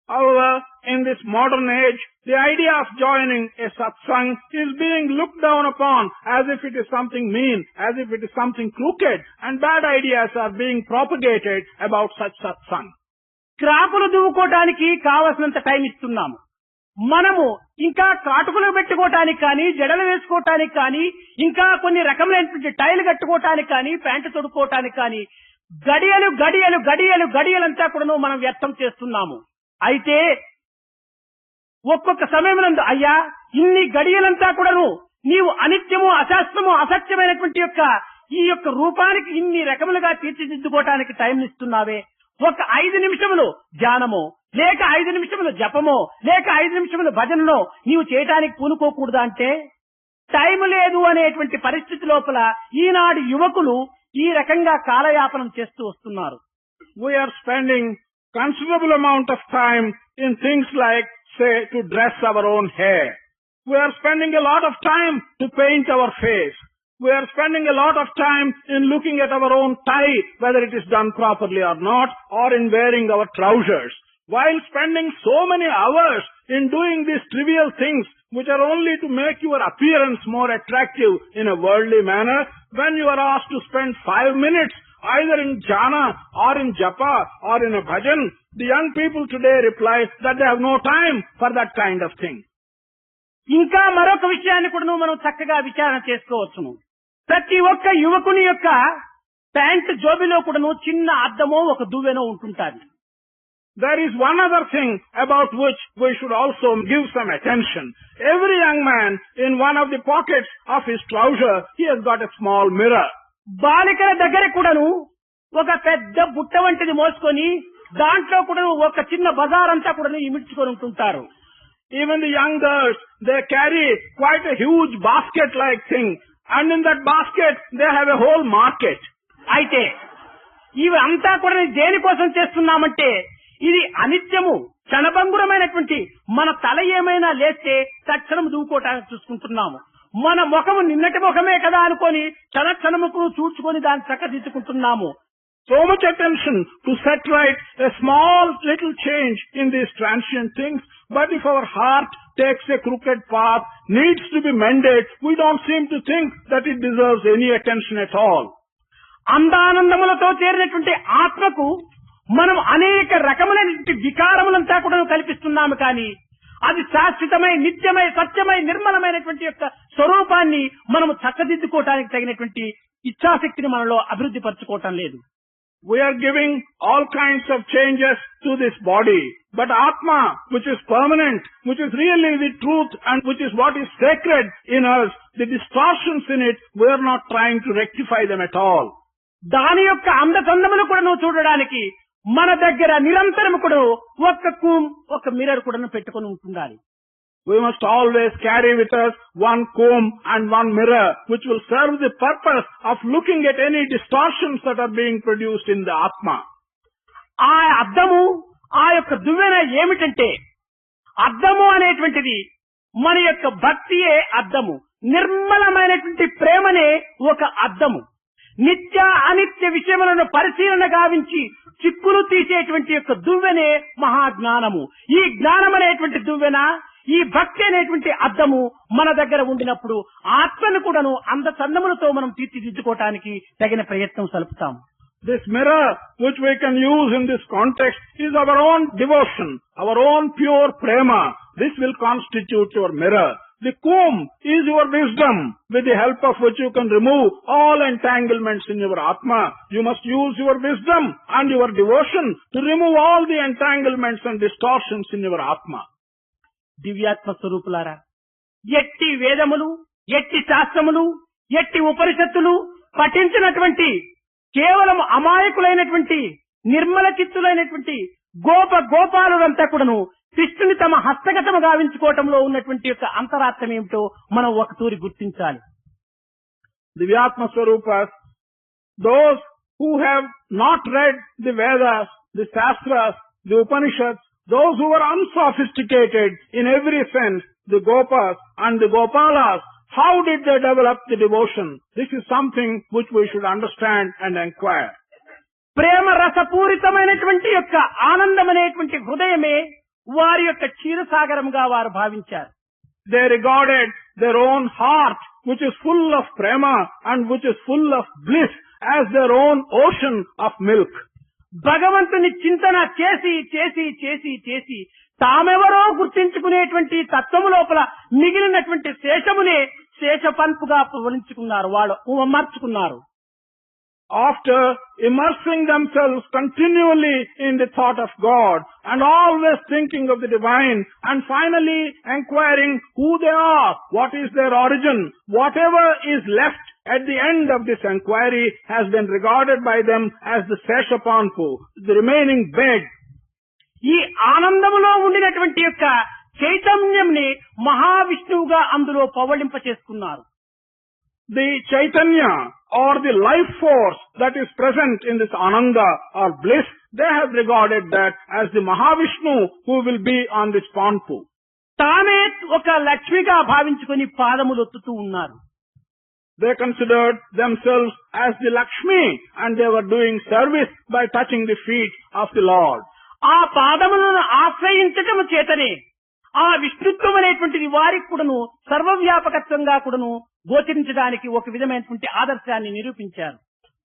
However, in this modern age, the idea of joining a satsang is being looked down upon as if it is something mean, as if it is something crooked, and bad ideas are being propagated about such satsang. క్రాకులు దువ్వుకోవడానికి కావలసినంత time ఇస్తున్నాము. మనము ఇంకా కాటుకులు పెట్టుకోవటానికి కానీ, జడలు వేసుకోవటానికి కానీ, ఇంకా కొన్ని రకములైనటువంటి టైల్ కట్టుకోవటానికి కానీ, ప్యాంటు తొడుక్కోవటానికి కానీ గడియలు గడియలు గడియలు గడియలంతా కూడాను మనం వ్యర్థం చేస్తున్నాము. అయితే ఒక్కొక్క సమయమునందు అయ్యా ఇన్ని గడియలంతా కూడాను నీవు అనిత్యము, అశాస్త్రము, అసత్యమైనటువంటి యొక్క ఈ యొక్క రూపానికి ఇన్ని రకములుగా తీర్చిదిద్దుకోవటానికి టైం ఇస్తున్నావే, ఒక 5 నిమిషములు ధ్యానమో, లేక 5 నిమిషములు జపమో, లేక 5 నిమిషములు భజనలో నీవు చేయటానికి పూనుకోకూడదా అంటే టైం లేదు అనేటువంటి పరిస్థితి లోపల ఈనాడు యువకులు ఈ రకంగా కాలయాపనం చేస్తూ వస్తున్నారు. we are spending considerable amount of time in things like, say, to dress our own hair. We are spending a lot of time to paint our face. We are spending a lot of time in looking at our own tie, whether it is done properly or not, or in wearing our trousers. While spending so many hours in doing these trivial things, which are only to make your appearance more attractive in a worldly manner, when you are asked to spend 5 minutes either in jhana or in japa or in a bhajan, the young people today reply that they have no time for that kind of thing. ఇంకా మరొక విషయాన్ని కూడా మనం చక్కగా విచారణ చేసుకోవచ్చును. ప్రతి ఒక్క యువకుని యొక్క ప్యాంట్ జోబిలో కూడాను చిన్న అద్దమో ఒక దువ్వెనో ఉంటుంటాది. There is one other thing about which we should also give some attention. Every young man, in one of the pockets of his trouser, he has got a small mirror. బాలికల దగ్గర కూడాను ఒక పెద్ద బుట్ట వంటిది మోసుకొని దాంట్లో కూడాను ఒక చిన్న బజార్ అంతా కూడాను ఇమిడ్చుకొని ఉంటుంటారు. Even the young girls, they carry quite a huge basket-like thing, and in that basket they have a whole market. అయితే ఇవి అంతా కూడా దేనికోసం చేస్తున్నామంటే ఇది అనిత్యము క్షణభంగురమైనటువంటి మన తల ఏమైనా లేస్తే తక్షణం దూకోవటానికి చూసుకుంటున్నాము. మన ముఖము నిన్నటి ముఖమే కదా అనుకొని క్షణక్షణముకు చూడ్చుకొని దాన్ని చక్కదిద్దుకుంటున్నాము. So much attention to set right a small little change in these transient things, but if our heart takes a crooked path, needs to be mended, we don't seem to think that it deserves any attention at all. అందానందములతో చేరినటువంటి ఆత్మకు మనం అనేక రకములైనటువంటి వికారములంతా కూడా కల్పిస్తున్నాము, కానీ అది శాశ్వతమై నిత్యమై సత్యమై నిర్మలమైనటువంటి యొక్క స్వరూపాన్ని మనము చక్కదిద్దుకోవటానికి తగినటువంటి ఇచ్ఛాశక్తిని మనలో అభివృద్ధి పరచుకోవటం లేదు. We are giving all kinds of changes to this body, but Atma, which is permanent, which is really the truth and which is what is sacred in us, the distortions in it, we are not trying to rectify them at all. దాని యొక్క అందచందములు కూడా నువ్వు చూడడానికి మన దగ్గర నిరంతరము కూడా ఒక మిర్రర్ కూడా పెట్టుకొని ఉంటుండాలి. We must always carry with us one comb and one mirror, which will serve the purpose of looking at any distortions that are being produced in the Atma. ఆ అద్దము ఆ యొక్క దువ్వెన ఏమిటంటే, అద్దము అనేటువంటిది మన యొక్క భక్తియే అద్దము, నిర్మలమైనటువంటి ప్రేమనే ఒక అద్దము. నిత్య అనిత్య విషయములను పరిశీలన గావించి చిక్కులు తీసేటువంటి యొక్క దువ్వెనే మహాజ్ఞానము. ఈ జ్ఞానం అనేటువంటి దువ్వెన, ఈ భక్తి అనేటువంటి అద్దము మన దగ్గర ఉండినప్పుడు ఆత్మను కూడాను అందచందములతో మనం తీర్చిదిద్దుకోవటానికి తగిన ప్రయత్నం సలుపుతాము. This mirror which we can use in this context is our own devotion, our own pure prema. This will constitute your mirror. The comb is your wisdom, with the help of which you can remove all entanglements in your Atma. You must use your wisdom and your devotion to remove all the entanglements and distortions in your Atma. దివ్యాత్మ స్వరూపులారా, ఎట్టి వేదములు, ఎట్టి శాస్త్రములు, ఎట్టి ఉపనిషత్తులు పఠించినటువంటి కేవలం అమాయకులైనటువంటి నిర్మల చిత్తులైనటువంటి గోపాలులంతా కూడాను కృష్ణుని తమ హస్తగతము గావించుకోవటంలో ఉన్నటువంటి యొక్క అంతరార్థం ఏమిటో మనం ఒక తూరి గుర్తించాలి. Divyatma Swarupas, those who have not read the Vedas, the Shastras, the Upanishads, those who are unsophisticated in every sense, the Gopas and the Gopalas, how did they develop the devotion? This is something which we should understand and inquire. ప్రేమ రసపూరితమైనటువంటి యొక్క ఆనందమనేటువంటి హృదయమే వారి యొక్క క్షీరసాగరంగా వారు భావించారు. They regarded their own heart, which is full of prema and which is full of bliss, as their own ocean of milk. భగవంతుని చింతన చేసి చేసి చేసి చేసి తామెవరో గుర్తించుకునేటువంటి తత్వము లోపల మిగిలినటువంటి శేషమునే శేషపంపుగా వలించుకున్నారు, వాళ్ళు అమర్చుకున్నారు. After immersing themselves continually in the thought of God and always thinking of the divine and finally inquiring who they are, what is their origin, whatever is left at the end of this inquiry has been regarded by them as the Seshapanpu, the remaining bed. ఈ ఆనందములో ఉండినటువంటి యొక్క చైతన్యంని మహావిష్ణువుగా అందులో పవళింప చేసుకున్నారు. The Chaitanya or the life force that is present in this Ananda or bliss they have regarded that as the Mahavishnu who will be on this Panpu. తామే ఒక లక్ష్మిగా భావించుకొని పాదములొత్తుతూ ఉన్నారు. They considered themselves as the Lakshmi and they were doing service by touching the feet of the Lord. ఆ పాదములను ఆశ్రయించటము చేతనే ఆ విష్ణుత్వం అనేటువంటిది వారికి కూడాను సర్వవ్యాపకత్వంగా కూడాను గోచరించడానికి ఒక విధమైనటువంటి ఆదర్శాన్ని నిరూపించారు.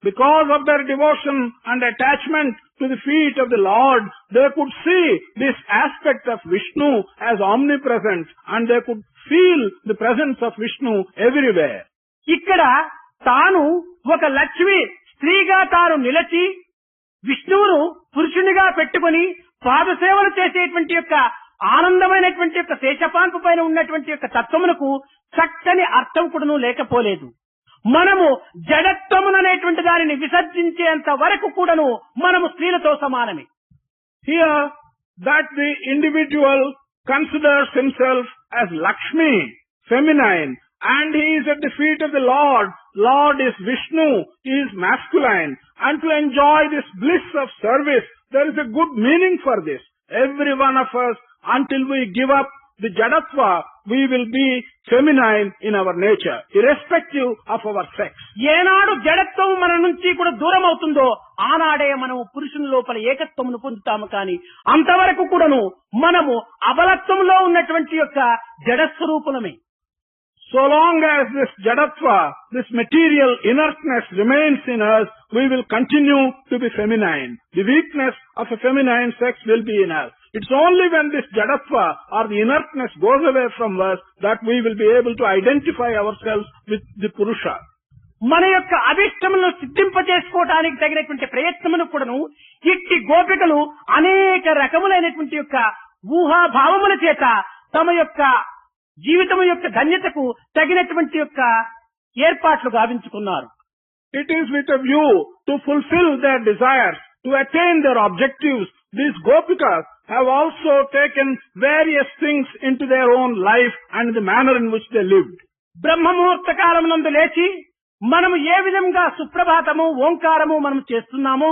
Because of their devotion and attachment to the feet of the Lord, they could see this aspect of Vishnu as omnipresent and they could feel the presence of Vishnu everywhere. ఇక్కడ తాను ఒక లక్ష్మి స్త్రీగా తాను నిలచి విష్ణువును పురుషునిగా పెట్టుకుని పాదసేవలు చేసేటువంటి యొక్క ఆనందమైనటువంటి యొక్క శేషపాన్పు పైన ఉన్నటువంటి యొక్క తత్వమునకు చక్కని అర్థం కూడాను లేకపోలేదు. మనము జడత్వముననేటువంటి దానిని విసర్జించేంత వరకు కూడాను మనము స్త్రీలతో సమానమే. Here, that the individual considers himself as Lakshmi, feminine, and he is at the feet of the Lord. Lord is Vishnu, he is masculine. And to enjoy this bliss of service, there is a good meaning for this. Every one of us, until we give up the Jadatva, we will be feminine in our nature, irrespective of our sex. ఏనాడు జడత్వం మన నుంచి కూడా దూరం అవుతుందో ఆనాడే మనము పురుషుని లోపల ఏకత్వమును పొందుతాము. కానీ అంతవరకు కూడాను మనము అబలత్వంలో ఉన్నటువంటి యొక్క జడస్వరూపులమే. So long as this Jadatva, this material inertness remains in us, we will continue to be feminine. The weakness of a feminine sex will be in us. It's only when this Jadatva or the inertness goes away from us that we will be able to identify ourselves with the Purusha. మన యొక్క అభిష్టములను సిద్ధింపజేసుకోవడానికి తగినటువంటి ప్రయత్నమును కూడాను ఇట్టి గోపికలు అనేక రకములైనటువంటి యొక్క ఊహాభావముల చేత తమ యొక్క జీవితము యొక్క ధన్యతకు తగినటువంటి యొక్క ఏర్పాట్లు గావించుకున్నారు. It is with a view to fulfill their desires, to attain their objectives. These Gopikas have also taken various things into their own life and the manner in which they lived. బ్రహ్మముహూర్త కాలమునందు లేచి మనము ఏ విధంగా సుప్రభాతము ఓంకారము మనం చేస్తున్నామో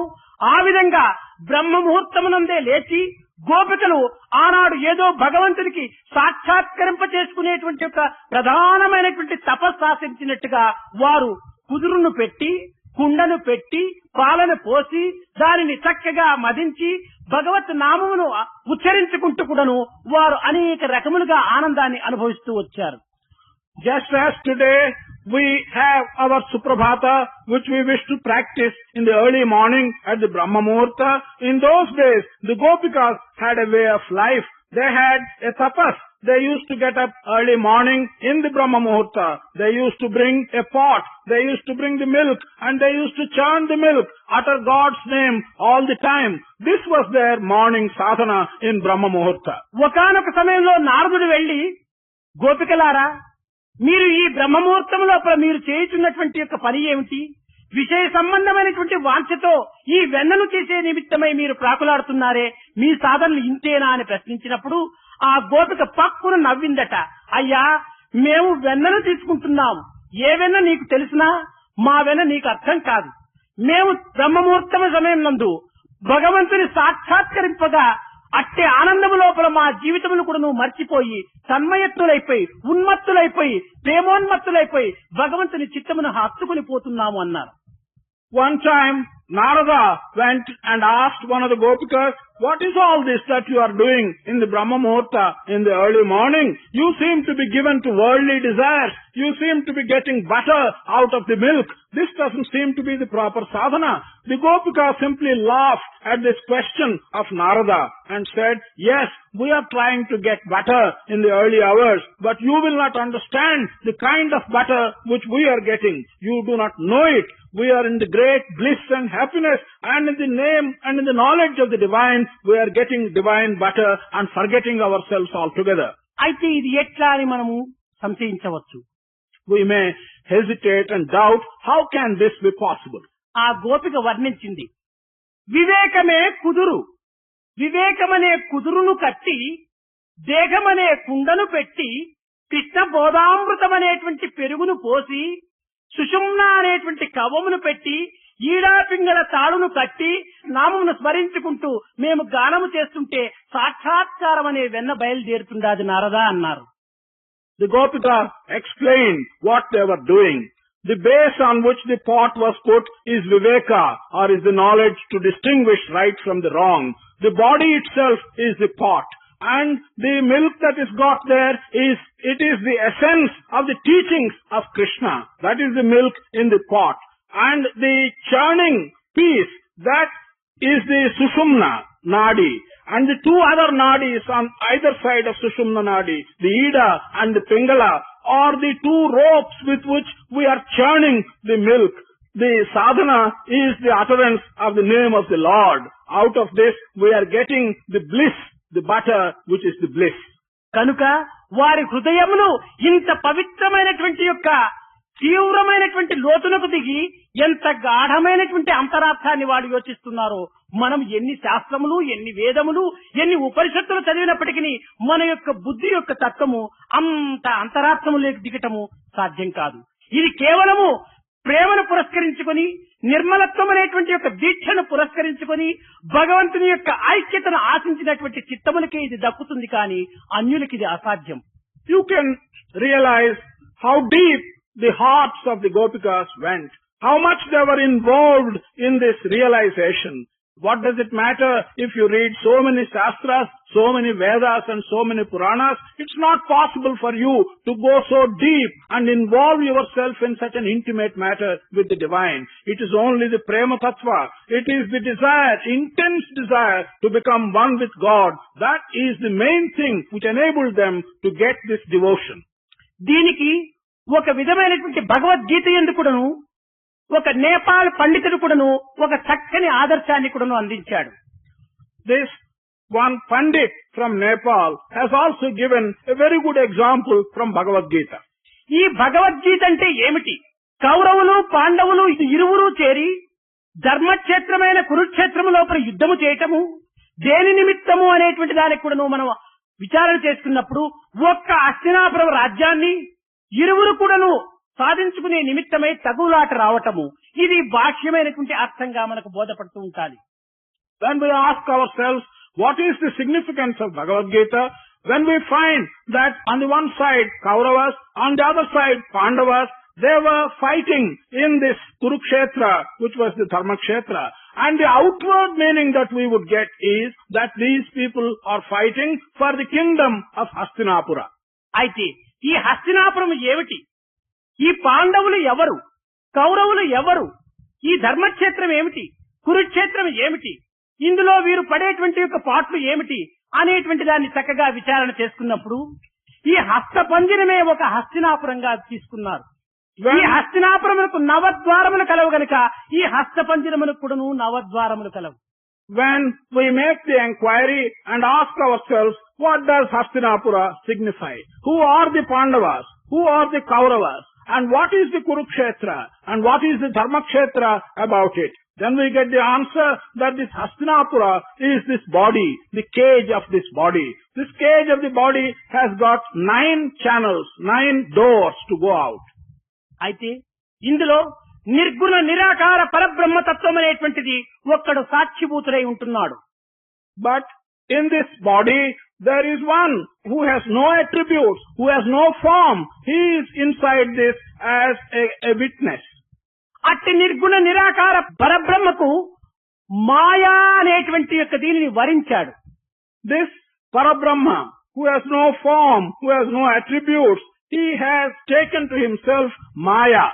ఆ విధంగా బ్రహ్మ ముహూర్తమునందే లేచి గోపికలు ఆనాడు ఏదో భగవంతునికి సాక్షాత్కరింప చేసుకునేటువంటి యొక్క ప్రధానమైనటువంటి తపస్సు ఆచరించినట్టుగా వారు కుదురును పెట్టి కుండను పెట్టి పాలను పోసి దానిని చక్కగా మదించి భగవత్ నామమును ఉచ్చరించుకుంటూ కూడాను వారు అనేక రకములుగా ఆనందాన్ని అనుభవిస్తూ వచ్చారు. Just as today we have our Suprabhata, which we wish to practice in the early morning at the Brahma Muhurta, in those days the Gopikas had a way of life. They had a tapas. They used to get up early morning in the Brahma Muhurta. They used to bring a pot. They used to bring the milk and they used to churn the milk, utter God's name all the time. This was their morning sadhana in Brahma Muhurta. ఒకానొక సమయంలో నారదుడు వెళ్లి గోపికలారా మీరు ఈ బ్రహ్మముహూర్తం లోపల మీరు చేయుచున్నటువంటి యొక్క పని ఏమిటి? విషయ సంబంధమైనటువంటి వాంఛతో ఈ వెన్నను చేసే నిమిత్తమై మీరు ప్రాకులాడుతున్నారే, మీ సాధనలు ఇంతేనా అని ప్రశ్నించినప్పుడు ఆ గోపిక పక్కున నవ్విందట. అయ్యా మేము వెన్నను తీసుకుంటున్నాము, ఏ వెన్న నీకు తెలిసినా మా వెన్న నీకు అర్థం కాదు. మేము బ్రహ్మముహూర్తం సమయం నందు భగవంతుని సాక్షాత్కరింపగా అట్టే ఆనందము లోపల మా జీవితమును కూడా నువ్వు మర్చిపోయి తన్మయత్తులైపోయి ఉన్మత్తులైపోయి ప్రేమోన్మత్తులైపోయి భగవంతుని చిత్తమును హత్తుకుని పోతున్నాము అన్నారు. One time Narada went and asked one of the Gopikas, what is all this that you are doing in the Brahma Muhurta in the early morning? You seem to be given to worldly desires. You seem to be getting butter out of the milk. This doesn't seem to be the proper sadhana. The Gopika simply laughed at this question of Narada and said, yes, we are trying to get butter in the early hours, but you will not understand the kind of butter which we are getting. You do not know it. We are in the great bliss and happiness, and in the name and in the knowledge of the divine, we are getting divine butter and forgetting ourselves altogether. అయితే ఇది ఎట్లా అని మనము సంశయించవచ్చు. We may hesitate and doubt, how can this be possible? ఆ గోపిక వర్ణించింది, వివేకమే కుదురు, వివేకమనే కుదురును కట్టి దేహమనే కుండను పెట్టి కృష్ణ బోధామృతమనేటువంటి పెరుగును పోసి సుషుమ్న అనేటువంటి కవమును పెట్టి ఈడా పింగళ తాడును కట్టి నామమును స్మరించుకుంటూ మేము గానము చేస్తుంటే సాక్షాత్కారం అనే వెన్న బయలుదేరుతుండాది నారదా అన్నారు. The Gopika explained what they were doing. The base on which the pot was put is Viveka, or is the knowledge to distinguish right from the wrong. The body itself is the pot. And the milk that is got there it is the essence of the teachings of Krishna. That is the milk in the pot. And the churning piece, that is the Sushumna Nadi. And the two other nadis on either side of Sushumna Nadi, the Ida and the Pingala, are the two ropes with which we are churning the milk. The sadhana is the utterance of the name of the Lord. Out of this we are getting the bliss, the butter which is the bliss. కనుక వారి హృదయములు ఇంత పవిత్రమైనటువంటి యొక్క తీవ్రమైనటువంటి లోతునకు దిగి ఎంత గాఢమైనటువంటి అంతరార్థాన్ని వాడు యోచిస్తున్నారో, మనం ఎన్ని శాస్త్రములు, ఎన్ని వేదములు, ఎన్ని ఉపనిషత్తులు చదివినప్పటికీ మన యొక్క బుద్ధి యొక్క తత్వము అంత అంతరార్థములోకి దిగటము సాధ్యం కాదు. ఇది కేవలము ప్రేమను పురస్కరించుకొని, నిర్మలత్వం అనేటువంటి యొక్క దీక్షను పురస్కరించుకొని, భగవంతుని యొక్క ఐక్యతను ఆశించినటువంటి చిత్తములకే ఇది దక్కుతుంది, కానీ అన్యులకి ఇది అసాధ్యం. You can realize how deep the hearts of the Gopikas went, how much they were involved in this realization. What does it matter if you read so many Shastras, so many Vedas and so many Puranas? It's not possible for you to go so deep and involve yourself in such an intimate matter with the divine. It is only the Prema Tattva. It is the desire, intense desire to become one with God. That is the main thing which enabled them to get this devotion. దీనికి ఒక విధమైనటువంటి భగవద్గీత ఎందుకును ఒక నేపాల్ పండితుడు కూడాను ఒక చక్కని ఆదర్శాన్ని కూడాను అందించాడు. This one Pandit from Nepal has also given a very good example from Bhagavad Gita. ఈ భగవద్గీత అంటే ఏమిటి? కౌరవులు పాండవులు ఇరువురు చేరి ధర్మక్షేత్రమైన కురుక్షేత్రము లోపల యుద్ధము చేయటము దేని నిమిత్తము అనేటువంటి దానికి కూడాను మనం విచారణ చేసుకున్నప్పుడు ఒక్క హస్తినాపురం రాజ్యాన్ని ఇరువురు కూడాను సాధించుకునే నిమిత్తమై తగులాట రావటము, ఇది బాహ్యమైనటువంటి అర్థంగా మనకు బోధపడుతూ ఉండాలి. When we ask ourselves what is the significance of Bhagavad Gita, when we find that on the one side Kauravas, on the other side Pandavas, they were fighting in this Kurukshetra, which was the Dharmakshetra, and the outward meaning that we would get is that these people are fighting for the kingdom of Hastinapura. అయితే ఈ హస్తినాపురం ఏమిటి? ఈ పాండవులు ఎవరు? కౌరవులు ఎవరు? ఈ ధర్మక్షేత్రం ఏమిటి? కురుక్షేత్రం ఏమిటి? ఇందులో వీరు పడేటువంటి యొక్క పాటలు ఏమిటి అనేటువంటి దాన్ని చక్కగా విచారణ చేసుకున్నప్పుడు ఈ హస్తపంజరమే ఒక హస్తినాపురంగా తీసుకున్నారు. ఈ హస్తినాపురములకు నవద్వారములు కలవు గనుక ఈ హస్తపంజరములకు కూడాను నవద్వారములు కలవు. When we make the inquiry and ask ourselves, what does Hastinapura signify? Who are the Pandavas? Who are the Kauravas? And what is the Kurukshetra? And what is the Dharmakshetra about it? Then we get the answer that this Hastinapura is this body, the cage of this body. This cage of the body has got 9 channels, 9 doors to go out. అయితే ఇందులో నిర్గుణ నిరాకార పరబ్రహ్మతత్వం అనేటువంటిది ఒక్కడు సాక్షిభూతుడై ఉంటున్నాడు. But in this body there is one who has no attributes, who has no form. He is inside this as a witness. అట్టి నిర్గుణ నిరాకార పరబ్రహ్మకు మాయా అనేటువంటి యొక్క దీనిని వరించాడు. This Parabrahma, who has no form, who has no attributes, he has taken to himself Maya.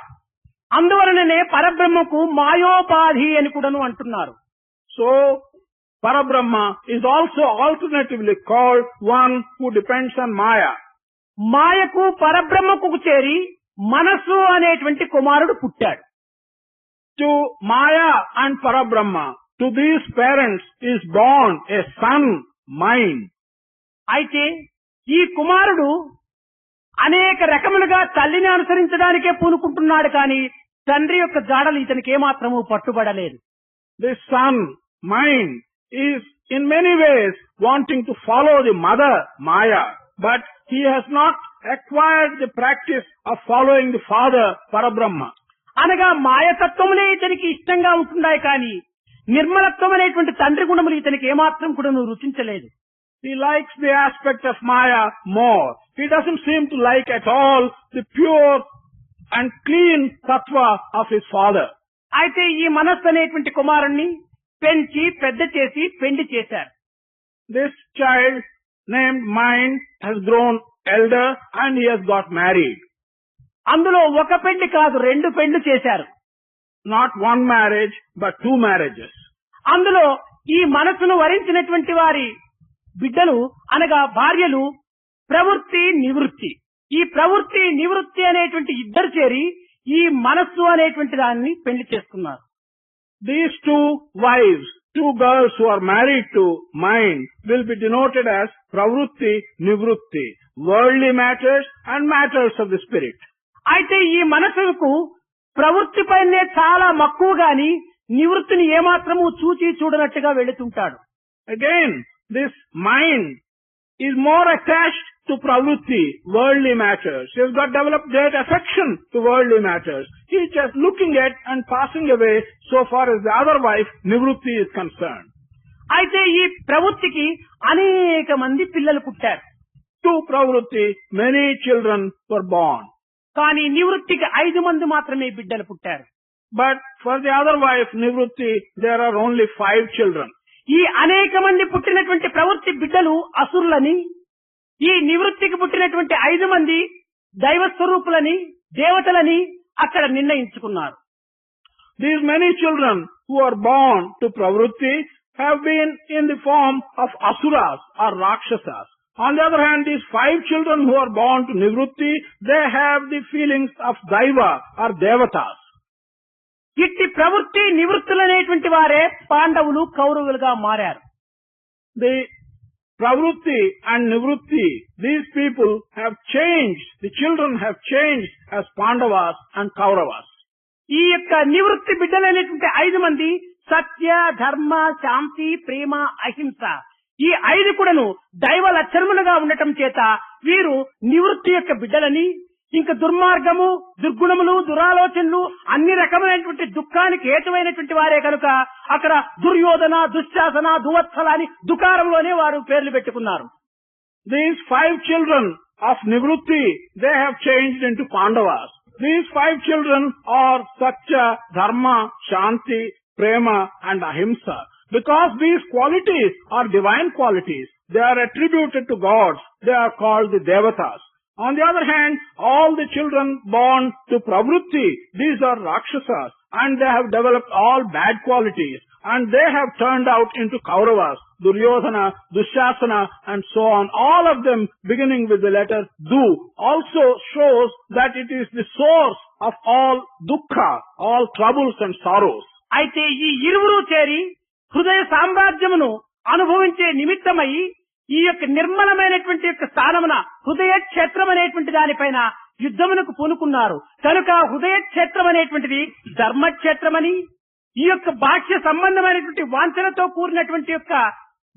అందువలననే పరబ్రహ్మకు మాయోపాధి అని కూడాను అంటున్నారు. So Parabrahma is also alternatively called one who depends on Maya. మాయకు పరబ్రహ్మకు చేరి మనస్సు అనేటువంటి కుమారుడు పుట్టాడు. To Maya and Parabrahma, to these parents is born a son, mind. అయితే ఈ కుమారుడు అనేక రకములుగా తల్లిని అనుసరించడానికే పూనుకుంటున్నాడు, కానీ తండ్రి యొక్క జాడలు ఇతనికి ఏమాత్రము పట్టుబడలేదు. This son, mind, is in many ways wanting to follow the mother, Maya, but he has not acquired the practice of following the father, Parabrahma. అనగా మాయతత్వములే ఇతనికి ఇష్టంగా ఉంటున్నాయి, కానీ నిర్మలత్వం అనేటువంటి తండ్రి గుణములు ఇతనికి ఏమాత్రం కూడా రుచించలేదు. He likes the aspect of Maya more. He doesn't seem to like at all the pure and clean tattva of his father. అయితే ఈ మనస్సు అనేటువంటి కుమారుణ్ణి పెంచి పెద్ద చేసి పెండి చేశారు. This child named Mind has grown elder and he has got married. అందులో ఒక పెండి కాదు, రెండు పెండ్లు చేశారు. Not one marriage, but two marriages. అందులో ఈ మనసును వరించినటువంటి వారి బిడ్డలు అనగా భార్యలు ప్రవృత్తి నివృత్తి. ఈ ప్రవృత్తి నివృత్తి అనేటువంటి ఇద్దరు చేరి ఈ మనస్సు అనేటువంటి దాన్ని పెళ్లి చేసుకున్నారు. These two wives, two girls who are married to Mind, will be denoted as pravrutti, nivrutti, worldly matters and matters of the spirit. అయితే ఈ మనసుకు ప్రవృత్తి పైనే చాలా మక్కువ గాని నివృత్తిని ఏమాత్రము చూచి చూడనట్టుగా వెళుతుంటాడు. Again, this mind is more attached to pravrutti, worldly matters. He has got developed great affection to worldly matters. He is just looking at and passing away so far as the other wife, nivrutti, is concerned. అయితే ఈ ప్రవృత్తికి అనేక మంది పిల్లలు పుట్టారు. To pravrutti, many children were born. కానీ నివృత్తికి 5 మంది మాత్రమే బిడ్డలు పుట్టారు. But for the other wife, nivrutti, there are only 5 children. ఈ అనేక మంది పుట్టినటువంటి ప్రవృత్తి బిడ్డలు అసురులని, ఈ నివృత్తికి పుట్టినటువంటి 5 మంది దైవ స్వరూపులని, దేవతలని అక్కడ నిర్ణయించుకున్నారు. These many children who are born to pravrutti have been in the form of asuras or rakshasas. On the other hand, these 5 children who are born to nivrutti, they have the feelings of daiva or devatas. ఇట్టి ప్రవృత్తి నివృత్తులనేటువంటి వారే పాండవులు కౌరవులుగా మారారు. The pravrutti and nivrutti, these people have changed, the children have changed as Pandavas and Kauravas. ఈ యొక్క నివృత్తి బిడ్డలైనటువంటి 5 మంది సత్య, ధర్మ, శాంతి, ప్రేమ, అహింస, ఈ 5 కూడాను దైవ లక్షణములుగా ఉండటం చేత వీరు నివృత్తి యొక్క బిడ్డలని, ఇంకా దుర్మార్గము, దుర్గుణములు, దురాలోచనలు, అన్ని రకమైనటువంటి దుఃఖానికి హేతువైనటువంటి వారే కనుక అక్కడ దుర్యోధన, దుశ్శాసన, దువత్సల అని దుకారంలోనే వారు పేర్లు పెట్టుకున్నారు. These 5 children of nivrutti, they have changed into Pandavas. These 5 children are Satya, Dharma, Shanti, Prema and Ahimsa. Because these qualities are divine qualities, they are attributed to gods, they are called the Devatas. On the other hand, all the children born to pravrutti, these are Rakshasas, and they have developed all bad qualities, and they have turned out into Kauravas, Duryodhana, Dushasana, and so on. All of them beginning with the letter Du also shows that it is the source of all dukkha, all troubles and sorrows. అయితే ఈ ఇరువురు చేరి హృదయ సామ్రాజ్యమును అనుభవించే నిమిత్తమై ఈ యొక్క నిర్మలమైనటువంటి యొక్క స్థానమున హృదయ క్షేత్రం అనేటువంటి దానిపైన యుద్ధమునకు పూనుకున్నారు. కనుక హృదయ క్షేత్రం అనేటువంటిది ధర్మక్షేత్రమని, ఈ యొక్క బాహ్య సంబంధమైనటువంటి వాంఛనతో కూడినటువంటి యొక్క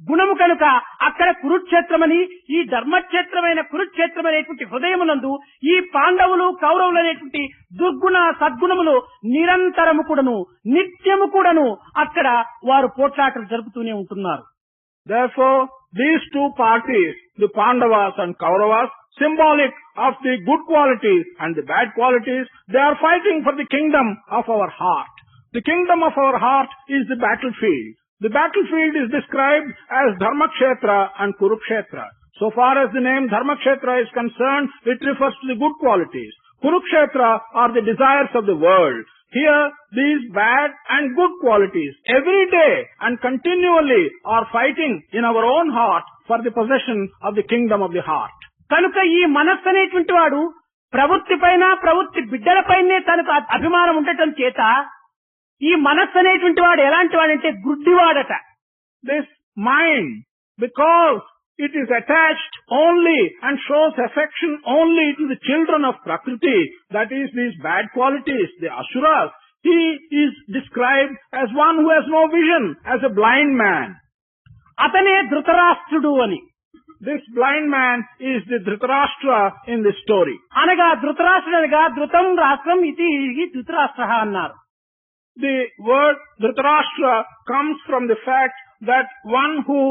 గుణము కనుక అక్కడ కురుక్షేత్రమని, ఈ ధర్మక్షేత్రమైన కురుక్షేత్రం అనేటువంటి హృదయమునందు ఈ పాండవులు కౌరవులు అనేటువంటి దుర్గుణ సద్గుణములు నిరంతరము కూడాను నిత్యము కూడాను అక్కడ వారు పోట్లాటలు జరుపుతూనే ఉంటున్నారు. Therefore, these two parties, the Pandavas and Kauravas, symbolic of the good qualities and the bad qualities, they are fighting for the kingdom of our heart. The kingdom of our heart is the battlefield. The battlefield is described as Dharmakshetra and Kurukshetra. So far as the name Dharmakshetra is concerned, it refers to the good qualities. Kurukshetra are the desires of the world. Here, these bad and good qualities every day and continually are fighting in our own heart for the possession of the kingdom of the heart. కనుక ఈ మనస్సు అనేటువంటి వాడు ప్రవృత్తి పైన ప్రవృత్తి బిడ్డలపైనే తనకు అభిమానం ఉండటం చేత ఈ మనస్సు అనేటువంటి వాడు ఎలాంటి వాడంటే గుడ్డివాడట. This mind, because it is attached only and shows affection only to the children of Prakriti, that is these bad qualities, the Asuras, he is described as one who has no vision, as a blind man. అతనే ధృతరాష్ట్రుడు అని. This blind man is the Dhritarashtra in this story. అనగా ధృతరాష్ట్రుడు అనగా ధృతం రాష్ట్రం ఇది ధృతరాష్ట్ర అన్నారు. the word Dhritarashtra comes from the fact that one who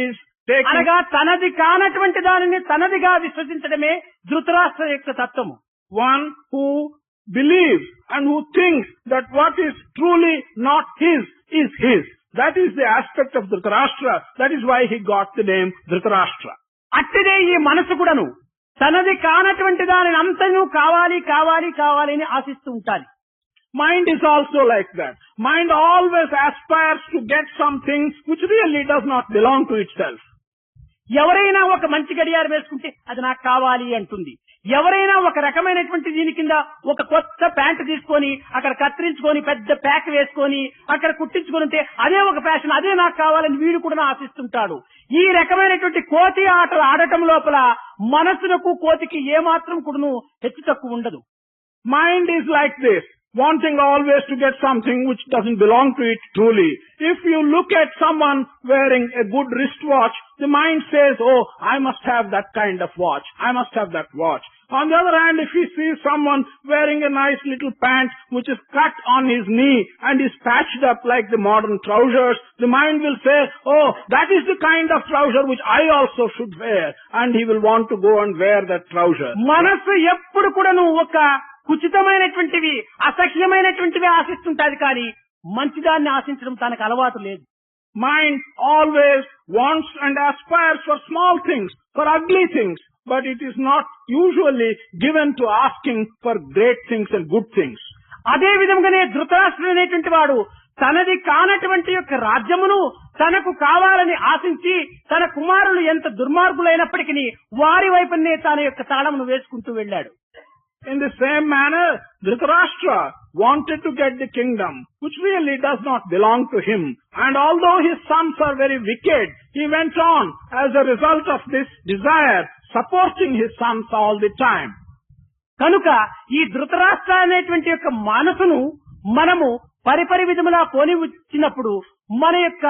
is taking... అనగా తనది కానటువంటి దానిని తనదిగా విశ్వసించడమే ధృతరాష్ట్ర యొక్క తత్వము. One who believes and who thinks that what is truly not his is his. That is the aspect of Dhritarashtra. That is why he got the name Dhritarashtra. అట్టిదే ఈ మనసు కూడాను తనది కానటువంటి దానిని అంతను కావాలి కావాలి కావాలి అని ఆశిస్తూ ఉంటాది. Mind is also like that. Mind always aspires to get something which really does not belong to itself. ఎవరైనా ఒక మంచి గడియారం వేసుకుంటే అది నాకు కావాలి అంటుంది. ఎవరైనా ఒక రకమైనటువంటి దీని కింద ఒక కొత్త ప్యాంటు తీసుకొని అక్కడ కత్తిరించుకొని పెద్ద ప్యాక్ వేసుకొని అక్కడ కుట్టించుకొని ఉంటే అదే ఒక ఫ్యాషన్, అదే నాకు కావాలని వీడు కూడా ఆశిస్తుంటాడు. ఈ రకమైనటువంటి కోతి ఆటలు ఆడటం లోపల మనసునకు కోతికి ఏమాత్రం కూడాను హెచ్చు తక్కువ ఉండదు. Mind is like this, wanting always to get something which doesn't belong to it truly. If you look at someone wearing a good wristwatch, the mind says, oh, I must have that kind of watch. I must have that watch. On the other hand, if you see someone wearing a nice little pant which is cut on his knee and is patched up like the modern trousers, the mind will say, oh, that is the kind of trouser which I also should wear. And he will want to go and wear that trouser. మనసు ఎప్పుడు కూడాను ఒక కుచితమైనటువంటివి అసహ్యమైనటువంటివి ఆశిస్తుంటాది, కానీ మంచిదాన్ని ఆశించడం తనకు అలవాటు లేదు. Mind always wants and aspires for small things, for ugly things, but it is not usually given to asking for great things and good things. అదే విధంగానే ధృతరాష్ట్రుడు అనేటువంటి వాడు తనది కానటువంటి యొక్క రాజ్యమును తనకు కావాలని ఆశించి తన కుమారులు ఎంత దుర్మార్గులైనప్పటికీ వారి వైపునే తన యొక్క తాళమును వేసుకుంటూ వెళ్ళాడు. In the same manner, Dhritarashtra wanted to get the kingdom, which really does not belong to him. And although his sons are very wicked, he went on as a result of this desire, supporting his sons all the time. కనుక ఈ ధృతరాష్ట్ర అనేటువంటి యొక్క మనసును మనము పరిపరి విధములా పోనిచ్చినప్పుడు మన యొక్క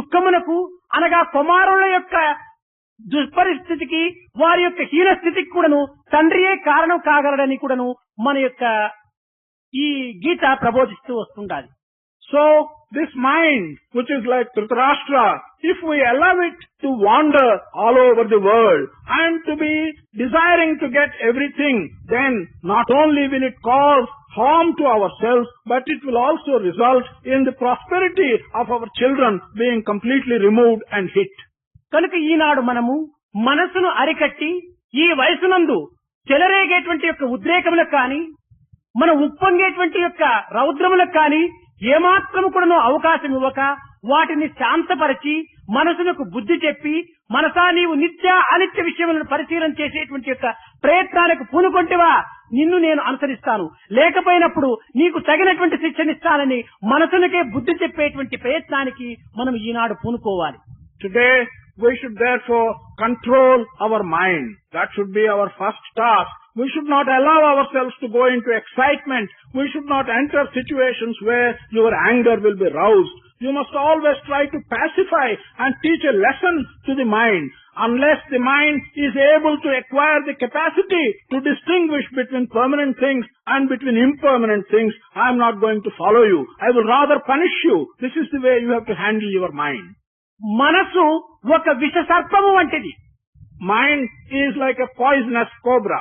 దుఃఖమునకు అనగా కుమారుల యొక్క దుష్పరిస్థితికి వారి యొక్క హీన స్థితికి కూడాను తండ్రియే కారణం కాగలడని కూడాను మన యొక్క ఈ గీత ప్రబోధిస్తూ వస్తుండాలి. So this mind, which is like Dhritarashtra, if we allow it to wander all over the world and to be desiring to get everything, then not only will it cause harm to ourselves, but it will also result in the prosperity of our children being completely removed and hit. కనుక ఈనాడు మనము మనసును అరికట్టి ఈ వయసునందు చెలరేగేటువంటి యొక్క ఉద్రేకములకు కానీ మనం ఉప్పొంగేటువంటి యొక్క రౌద్రములకు కానీ ఏమాత్రము కూడా అవకాశం ఇవ్వక వాటిని శాంతపరిచి మనసునకు బుద్ధి చెప్పి మనసా నీవు నిత్య అనిత్య విషయములను పరిశీలన చేసేటువంటి యొక్క ప్రయత్నాలకు పూనుకొంటివా నిన్ను నేను అనుసరిస్తాను, లేకపోయినప్పుడు నీకు తగినటువంటి శిక్షనిస్తానని మనసునకే బుద్ధి చెప్పేటువంటి ప్రయత్నానికి మనం ఈనాడు పూనుకోవాలి. Today we should therefore control our mind. That should be our first task. We should not allow ourselves to go into excitement. We should not enter situations where your anger will be roused. You must always try to pacify and teach a lesson to the mind. Unless the mind is able to acquire the capacity to distinguish between permanent things and between impermanent things, I am not going to follow you. I will rather punish you. This is the way you have to handle your mind. మనసు ఒక విష సర్పము వంటిది. Mind is like a poisonous cobra.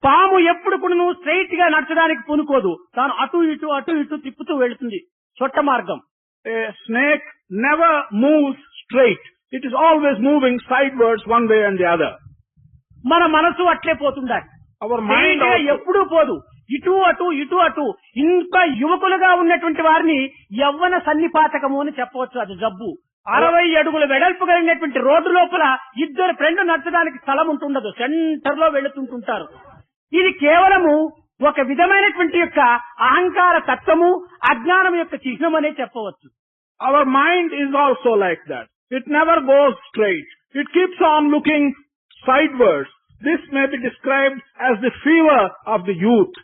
పాము ఎప్పుడు కూడా straight గా నడచడానికి పూనుకోదు, తాను అటు ఇటు అటు ఇటు తిప్పుతూ వెళుతుంది చొట్ట మార్గం. A snake never moves straight. It is always moving sidewards one way and the other. మన మనసు అట్లే పోతుండాలి. Our mind ఎప్పుడూ పోదు, ఇటు అటు ఇటు అటు. ఇంకా యువకులుగా ఉన్నటువంటి వారిని యవ్వన సన్నిపాతకము అని చెప్పవచ్చు. అది జబ్బు. 60 అడుగుల వెడల్పు కలిగినటువంటి రోడ్డు లోపల ఇద్దరు ఫ్రెండ్ నడచడానికి స్థలం ఉంటుండదు, సెంటర్ లో వెళుతుంటుంటారు. ఇది కేవలము ఒక విధమైనటువంటి యొక్క అహంకార తత్వము అజ్ఞానం యొక్క చిహ్నం అనే చెప్పవచ్చు. Our mind is also like that. It never goes straight. It keeps on looking sidewards. This may be described as the fever of the youth.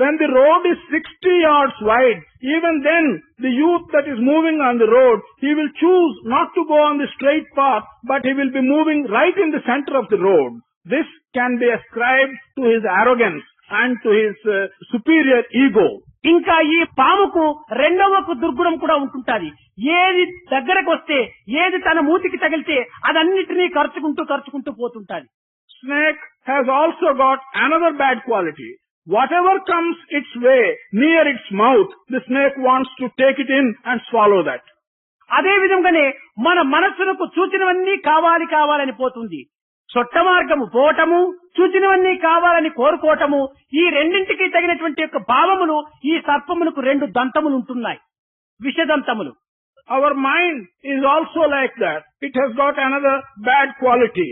When the road is 60 yards wide, even then the youth that is moving on the road, he will choose not to go on the straight path, but he will be moving right in the center of the road. This can be ascribed to his arrogance and to his superior ego. ఇంకా ఈ పాముకు రెండవ దుర్గుణం కూడా ఉంటుంటాది. ఏది దగ్గరకు వస్తే, ఏది తన మూతికి తగిలితే అదన్నిటినీ ఖర్చుకుంటూ పోతుంటాది. Snake has also got another bad quality. Whatever comes its way near its mouth, the snake wants to take it in and swallow that. అదే విధంగానే మన మనస్సులకు చూచినవన్నీ కావాలని పోతుంది. సొట్ట మార్గము పోవటము, చూచినవన్నీ కావాలని కోరుకోవటము, ఈ రెండింటికి తగినటువంటి యొక్క భావములు ఈ సర్పములకు రెండు దంతములు ఉంటున్నాయి, విషదంతములు. Our mind is also like that. It has got another bad quality.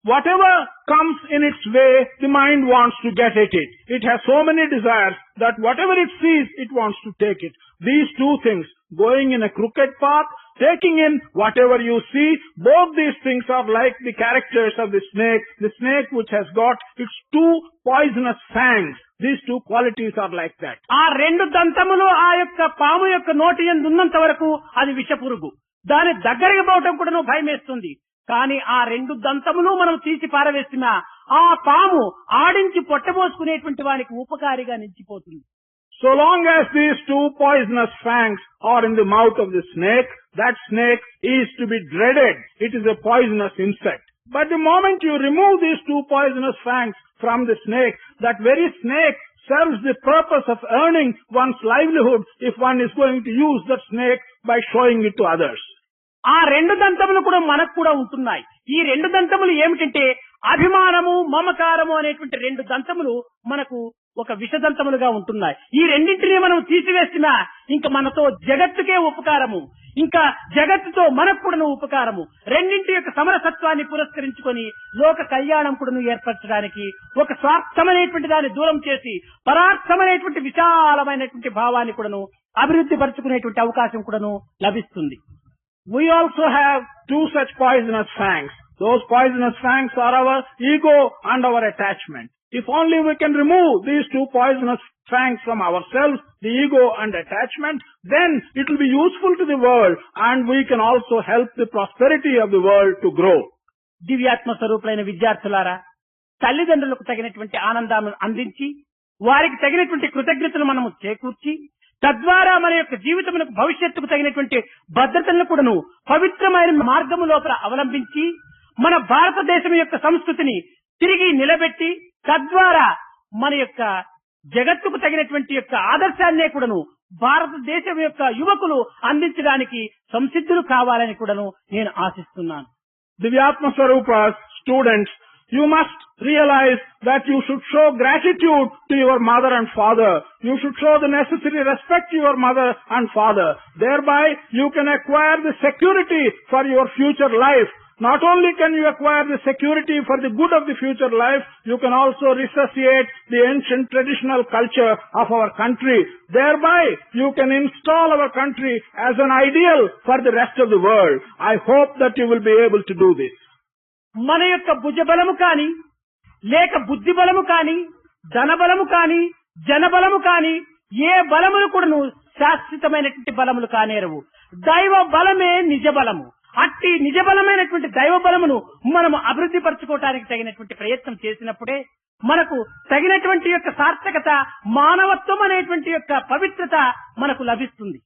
Whatever comes in its way, the mind wants to get at it. It has so many desires that whatever it sees, it wants to take it. These two things, going in a crooked path, taking in whatever you see, both these things are like the characters of the snake which has got its two poisonous fangs. These two qualities are like that. ఆ రెండు దంతములు ఆ యొక్క పాము యొక్క నోటి యందు ఉన్నంత వరకు అది విషపురుగు. దాని దగ్గరికి పోవటం కూడా భయమేస్తుంది. కానీ ఆ రెండు దంతములు మనం తీసి పారవేస్తున్నా ఆ పాము ఆడించి పొట్టబోసుకునేటువంటి వానికి ఉపకారిగా నిలిచిపోతుంది. So long as these two poisonous fangs are in the mouth of the snake, that snake is to be dreaded. It is a poisonous insect. But the moment you remove these two poisonous fangs from the snake, that very snake serves the purpose of earning one's livelihood if one is going to use that snake by showing it to others. ఆ రెండు దంతములు కూడా మనకు కూడా ఉంటున్నాయి. ఈ రెండు దంతములు ఏమిటంటే అభిమానము, మమకారము అనేటువంటి రెండు దంతములు మనకు ఒక విషదంతములుగా ఉంటున్నాయి. ఈ రెండింటినీ మనం తీసివేసినా ఇంకా మనతో జగత్తుకే ఉపకారము, ఇంకా జగత్తుతో మనకు కూడా ఉపకారము. రెండింటి యొక్క సమరసత్వాన్ని పురస్కరించుకొని లోక కళ్యాణం కూడా ఏర్పరచడానికి ఒక స్వార్థమనేటువంటి దాన్ని దూరం చేసి పరార్థమనేటువంటి విశాలమైనటువంటి భావాన్ని కూడాను అభివృద్ధి పరుచుకునేటువంటి అవకాశం కూడాను లభిస్తుంది. We also have two such poisonous fangs. Those poisonous fangs are our ego and our attachment. If only we can remove these two poisonous fangs from ourselves, the ego and attachment, then it will be useful to the world and we can also help the prosperity of the world to grow. దివ్యాత్మ స్వరూపులైన విద్యార్థులారా, తల్లిదండ్రులకు తగినటువంటి ఆనందాన్ని అందించి వారికి తగినటువంటి కృతజ్ఞతలు మనము చేకూర్చి తద్వారా మన యొక్క జీవితములకు భవిష్యత్తుకు తగినటువంటి భద్రతలను కూడాను పవిత్రమైన మార్గము లోపల అవలంబించి మన భారతదేశం యొక్క సంస్కృతిని తిరిగి నిలబెట్టి తద్వారా మన యొక్క జగత్తుకు తగినటువంటి యొక్క ఆదర్శాన్నే కూడాను భారతదేశం యొక్క యువకులు అందించడానికి సంసిద్ధులు కావాలని కూడాను నేను ఆశిస్తున్నాను. Divyatma Swarupas, students, you must realize that you should show gratitude to your mother and father. You should show the necessary respect to your mother and father. Thereby, you can acquire the security for your future life. Not only can you acquire the security for the good of the future life, you can also resuscitate the ancient traditional culture of our country. Thereby, you can install our country as an ideal for the rest of the world. I hope that you will be able to do this. మన యొక్క భుజబలము కాని, లేక బుద్ధి బలము కాని, ధనబలము కాని, జనబలము కాని, ఏ బలములు కూడాను శాశ్వతమైనటువంటి బలములు కానేరవు. దైవ బలమే నిజ బలము. అట్టి నిజ బలమైనటువంటి దైవ బలమును మనము అభివృద్ధి పరచుకోవడానికి తగినటువంటి ప్రయత్నం చేసినప్పుడే మనకు తగినటువంటి యొక్క సార్థకత, మానవత్వం అనేటువంటి యొక్క పవిత్రత మనకు లభిస్తుంది.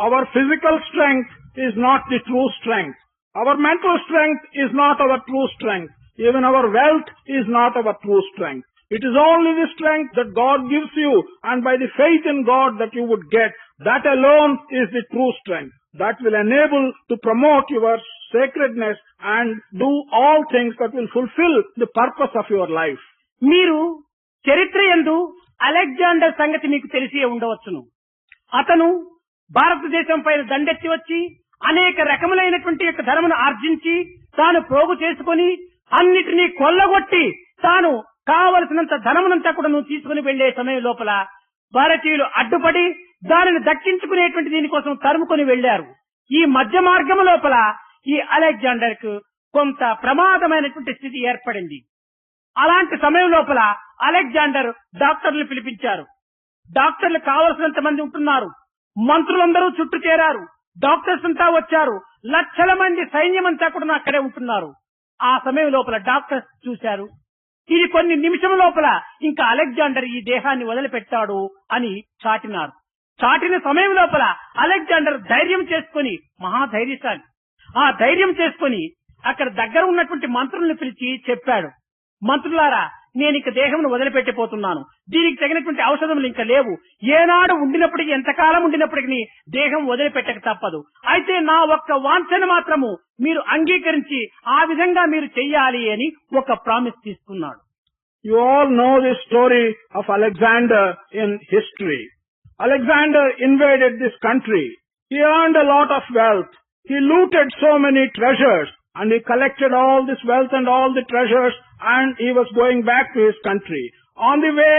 Our physical strength is not the true strength. Our mental strength is not our true strength. Even our wealth is not our true strength. It is only the strength that God gives you, and by the faith in God that you would get, that alone is the true strength. That will enable to promote your sacredness and do all things that will fulfill the purpose of your life. మీరు చరిత్ర యందు Alexander సంగతి మీకు తెలిసే ఉండవచ్చును. అతను భారతదేశం పైన దండెత్తి వచ్చి అనేక రకములైనటువంటి యొక్క ధనమును ఆర్జించి తాను పోగు చేసుకుని అన్నిటినీ కొల్లగొట్టి తాను కావలసినంత ధనమునంతా కూడా తీసుకుని వెళ్లే సమయం లోపల భారతీయులు అడ్డుపడి దానిని దక్కించుకునేటువంటి దీనికోసం తరుముకొని వెళ్లారు. ఈ మధ్య మార్గము లోపల ఈ అలెగ్జాండర్ కు కొంత ప్రమాదమైనటువంటి స్థితి ఏర్పడింది. అలాంటి సమయం లోపల అలెగ్జాండర్ డాక్టర్లు పిలిపించారు. డాక్టర్లు కావలసినంత మంది ఉంటున్నారు. మంత్రులందరూ చుట్టూ చేరారు. డాక్టర్స్ అంతా వచ్చారు. లక్షల మంది సైన్యం అంతా కూడా అక్కడే ఉంటున్నారు. ఆ సమయం లోపల డాక్టర్స్ చూశారు, ఇది కొన్ని నిమిషం లోపల ఇంకా అలెగ్జాండర్ ఈ దేహాన్ని వదిలిపెట్టాడు అని చాటినారు. చాటిన సమయం లోపల అలెగ్జాండర్ ధైర్యం చేసుకుని, మహాధైర్యశాలి, ఆ ధైర్యం చేసుకుని అక్కడ దగ్గర ఉన్నటువంటి మంత్రులను పిలిచి చెప్పాడు, మంత్రులారా, నేను ఇక దేహంను వదిలిపెట్టిపోతున్నాను. దీనికి తగినటువంటి ఔషధములు ఇంకా లేవు. ఏనాడు ఉండినప్పటికీ, ఎంతకాలం ఉండినప్పటికీ దేహం వదిలిపెట్టక తప్పదు. అయితే నా ఒక్క వాంఛను మాత్రము మీరు అంగీకరించి ఆ విధంగా మీరు చెయ్యాలి అని ఒక ప్రామిస్ తీసుకున్నాడు. You all know the story of Alexander in history. Alexander invaded this country. He earned a lot of wealth. He looted so many treasures. And he collected all this wealth and all the treasures, and he was going back to his country. On the way,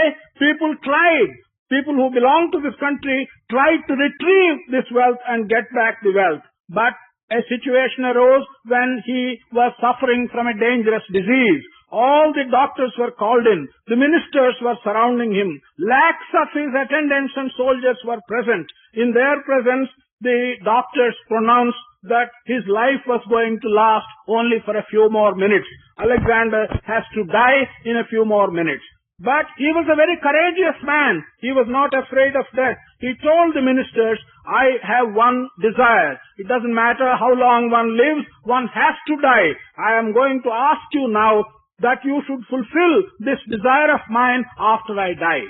people who belonged to this country tried to retrieve this wealth and get back the wealth. But a situation arose when he was suffering from a dangerous disease. All the doctors were called in. The ministers were surrounding him. Lakhs of his attendants and soldiers were present. In their presence, the doctors pronounced that his life was going to last only for a few more minutes. Alexander has to die in a few more minutes. But he was a very courageous man. He was not afraid of death. He told the ministers, I have one desire. It doesn't matter how long one lives, one has to die. I am going to ask you now that you should fulfill this desire of mine after I die.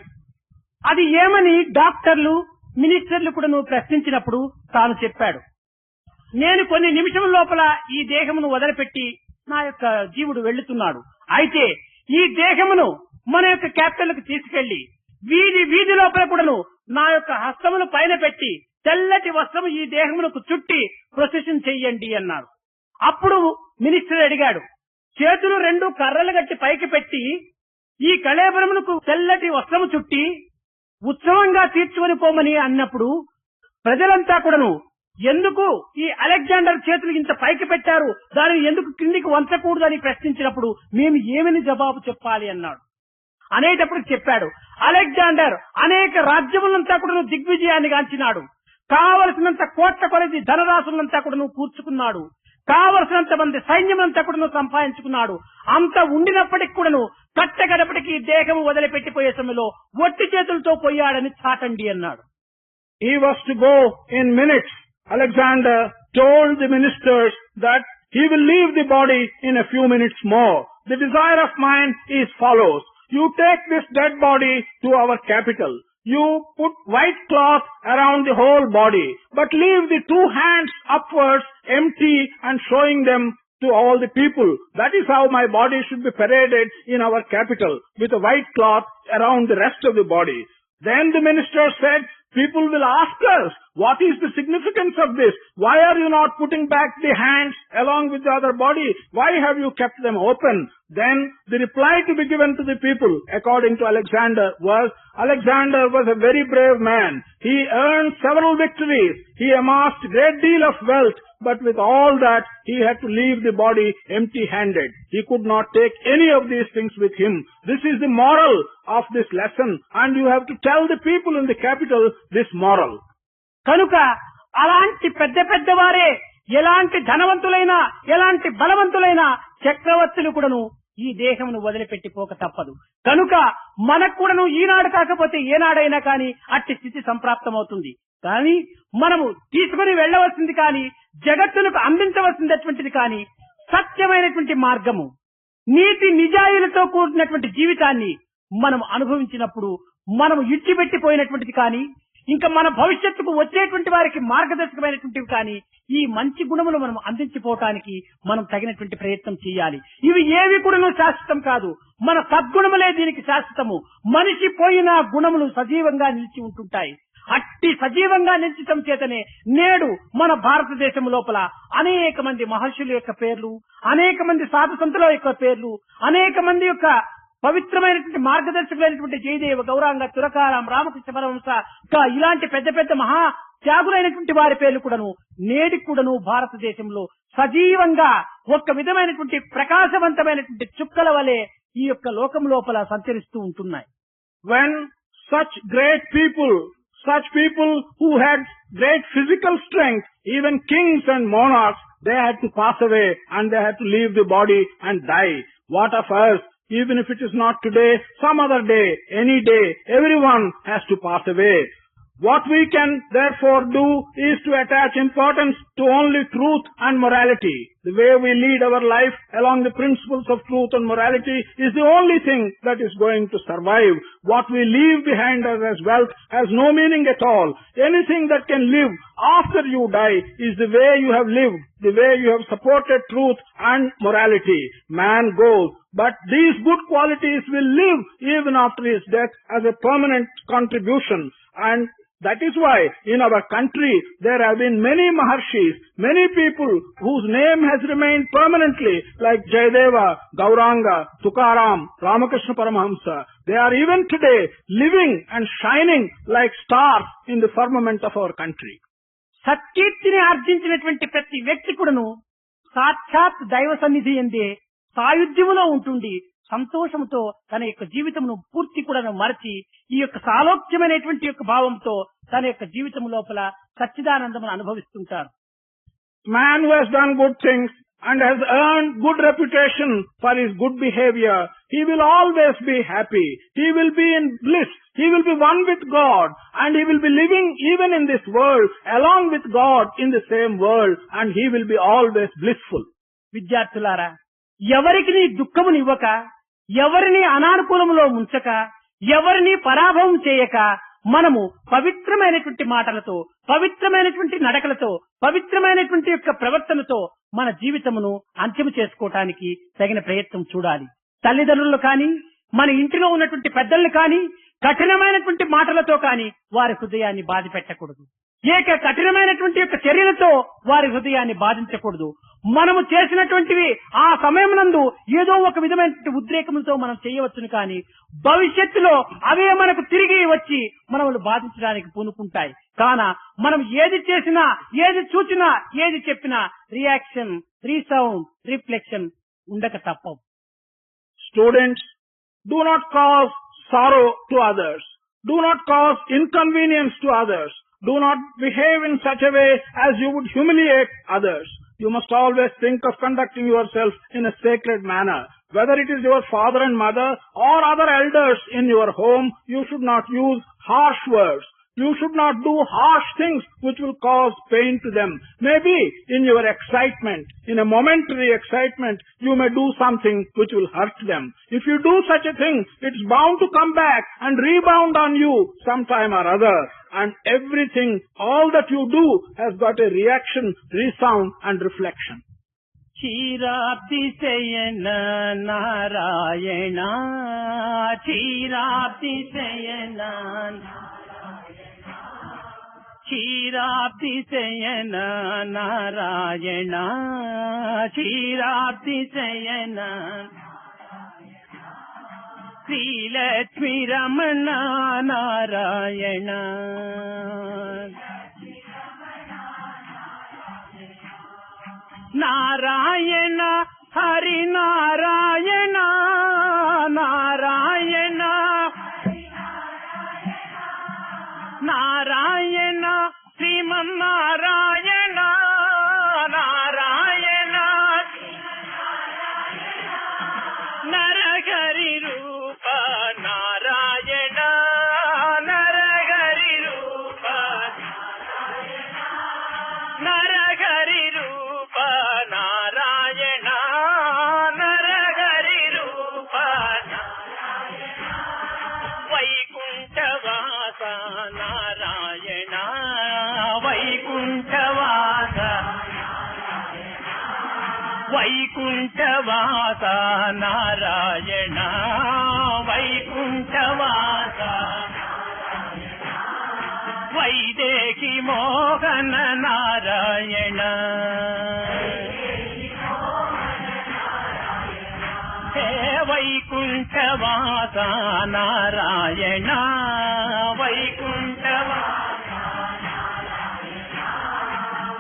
అది ఏమని డాక్టర్లు, మినిస్టర్లు కూడా నువ్వు ప్రశ్నించినప్పుడు తాను చెప్పాడు, నేను కొన్ని నిమిషం లోపల ఈ దేహమును వదిలిపెట్టి నా యొక్క జీవుడు వెళ్తున్నాడు. అయితే ఈ దేహమును మన యొక్క క్యాపిటల్ కు తీసుకెళ్లి వీధి లోపల కూడాను నా యొక్క హస్తమును పైన పెట్టి తెల్లటి వస్త్రము ఈ దేహమునకు చుట్టి ప్రొసెషన్ చెయ్యండి అన్నాడు. అప్పుడు మినిస్టర్ అడిగాడు, చేతులు రెండు కర్రలు గట్టి పైకి పెట్టి ఈ కళేబరమునకు తెల్లటి వస్త్రము చుట్టి ఉత్సవంగా తీర్చుకొని పోమని అన్నప్పుడు ప్రజలంతా కూడాను ఎందుకు ఈ అలెగ్జాండర్ చేతులు ఇంత పైకి పెట్టారు, దానిని ఎందుకు కిందికి వంచకూడదు అని ప్రశ్నించినప్పుడు మేము ఏమని జవాబు చెప్పాలి అన్నాడు. అనేటప్పుడు చెప్పాడు, అలెగ్జాండర్ అనేక రాజ్యములంతా కూడా దిగ్విజయాన్ని గాంచినాడు. కావలసినంత కోట్ల కొలది ధనరాశులంతా కూడా కూర్చుకున్నాడు. కావలసినంత మంది సైన్యమంతా కూడా సంపాదించుకున్నాడు. అంత ఉండినప్పటికి కూడాను కట్టగడపటికి దేహము వదిలిపెట్టిపోయే సమయంలో ఒట్టి చేతులతో పోయాడని చాటండి అన్నాడు. He was to go in minutes. Alexander told the ministers that he will leave the body in a few minutes more. The desire of mine is follows. You take this dead body to our capital. You put white cloth around the whole body, but leave the two hands upwards empty and showing them to all the people. That is how my body should be paraded in our capital, with a white cloth around the rest of the body. Then the minister said, people will ask us, what is the significance of this? Why are you not putting back the hands along with the other body? Why have you kept them open? Then the reply to be given to the people, according to Alexander was a very brave man. He earned several victories. He amassed a great deal of wealth. But with all that, he had to leave the body empty-handed. He could not take any of these things with him. This is the moral of this lesson, and you have to tell the people in the capital this moral. కనుక అలాంటి పెద్ద వారే, ఎలాంటి ధనవంతులైనా, ఎలాంటి బలవంతులైనా, చక్రవర్తులు కూడాను ఈ దేహమును వదిలిపెట్టిపోక తప్పదు. కనుక మనకు కూడాను ఈనాడు కాకపోతే ఏనాడైనా కానీ అట్టి స్థితి సంప్రాప్తమవుతుంది. కానీ మనము తీసుకుని వెళ్లవలసింది కానీ, జగత్తులకు అందించవలసినటువంటిది కానీ సత్యమైనటువంటి మార్గము, నీతి నిజాయిలతో కూడినటువంటి జీవితాన్ని మనం అనుభవించినప్పుడు మనము ఇచ్చిపెట్టిపోయినటువంటిది కానీ, ఇంకా మన భవిష్యత్తుకు వచ్చేటువంటి వారికి మార్గదర్శకమైనటువంటివి కానీ ఈ మంచి గుణములు మనం అందించిపోవటానికి మనం తగినటువంటి ప్రయత్నం చేయాలి. ఇవి ఏవి కూడా శాశ్వతం కాదు, మన సద్గుణములే దీనికి శాశ్వతము. మనిషి పోయిన గుణములు సజీవంగా నిలిచి ఉంటుంటాయి. అట్టి సజీవంగా నిలిచటం చేతనే నేడు మన భారతదేశం లోపల అనేక మంది మహర్షుల యొక్క పేర్లు, అనేక మంది సాధు సంతుల యొక్క పేర్లు, అనేక మంది యొక్క పవిత్రమైనటువంటి మార్గదర్శకులైనటువంటి జయదేవ, గౌరాంగ, తురకారాం, రామకృష్ణ పరమహంస, ఇంకా ఇలాంటి పెద్ద మహా త్యాగులైనటువంటి వారి పేర్లు కూడాను నేటికి కూడాను భారతదేశంలో సజీవంగా ఒక విధమైనటువంటి ప్రకాశవంతమైనటువంటి చుక్కల వలె ఈ యొక్క లోకం లోపల సంచరిస్తూ ఉంటున్నాయి. When such great people, such people who had great physical strength, even kings and monarchs, they had to pass away and they had to leave the body and die. What of us? Even if it is not today, some other day, any day, everyone has to pass away. What we can therefore do is to attach importance to only truth and morality. The way we lead our life along the principles of truth and morality is the only thing that is going to survive. What we leave behind us as wealth has no meaning at all. Anything that can live after you die is the way you have lived, the way you have supported truth and morality. Man goes, but these good qualities will live even after his death as a permanent contribution. And that is why in our country there have been many Maharshis, many people whose name has remained permanently, like Jayadeva, Gauranga, Tukaram, Ramakrishna Paramahamsa. They are even today living and shining like stars in the firmament of our country. సత్కీర్తిని ఆర్జించినటువంటి ప్రతి వ్యక్తి కూడాను సాక్షాత్ దైవ సన్నిధి ఎందే సాయుధ్యములో ఉంటుండి సంతోషంతో తన యొక్క జీవితమును పూర్తి కూడా మరచి ఈ యొక్క సాలోక్యమైనటువంటి యొక్క భావంతో తన యొక్క జీవితం లోపల సచ్చిదానందమును అనుభవిస్తుంటారు. Man who has done good things and has earned good reputation for his good behavior, he will always be happy. He will be in bliss. He will be one with God, and he will be living even in this world along with God in the same world, and he will be always blissful. విద్యార్థులారా, ఎవరికి నీ దుఃఖమునివ్వక, ఎవరిని అనానుకూలంలో ముంచక, ఎవరిని పరాభవం చేయక, మనము పవిత్రమైనటువంటి మాటలతో, పవిత్రమైనటువంటి నడకలతో, పవిత్రమైనటువంటి యొక్క ప్రవర్తనతో మన జీవితమును అంత్యము చేసుకోవటానికి తగిన ప్రయత్నం చూడాలి. తల్లిదండ్రులు కానీ, మన ఇంటిలో ఉన్నటువంటి పెద్దలను కానీ కఠినమైనటువంటి మాటలతో కానీ వారి హృదయాన్ని బాధ పెట్టకూడదు. కఠినమైనటువంటి యొక్క చర్యలతో వారి హృదయాన్ని బాధించకూడదు. మనము చేసినటువంటివి ఆ సమయమునందు ఏదో ఒక విధమైనటువంటి ఉద్రేకంతో మనం చేయవచ్చును, కానీ భవిష్యత్తులో అవే మనకు తిరిగి వచ్చి మనల్ని బాధించడానికి పూనుకుంటాయి. కాన మనం ఏది చేసినా, ఏది చూచినా, ఏది చెప్పినా రియాక్షన్, రీసౌండ్, రిఫ్లెక్షన్ ఉండక తప్పవు. Students, do not cause sorrow to others. Do not cause inconvenience to others. Do not behave in such a way as you would humiliate others. You must always think of conducting yourself in a sacred manner. Whether it is your father and mother or other elders in your home, you should not use harsh words. You should not do harsh things which will cause pain to them. Maybe in your excitement, in a momentary excitement, you may do something which will hurt them. If you do such a thing, it's bound to come back and rebound on you sometime or other. And everything, all that you do has got a reaction, resound and reflection. Chirabdisayana Narayana, Chirabdisayana Chirabdisayana Narayana, Chirabdisayana Sri Lakshmi Ramana Narayana. Narayana Hari Narayana Narayana Narayana Sriman Narayana Narayana Naragari Rupa Narayana Naragari Rupa Naragari Rupa Narayana Naragari Rupa Vaikuntavasa Narayana Vaikuntavasa Vaikuntavasa Narayana Vaikuntavasa Vaidehi Mohana Narayana Vaikuntavasa Narayana Vaikuntavasa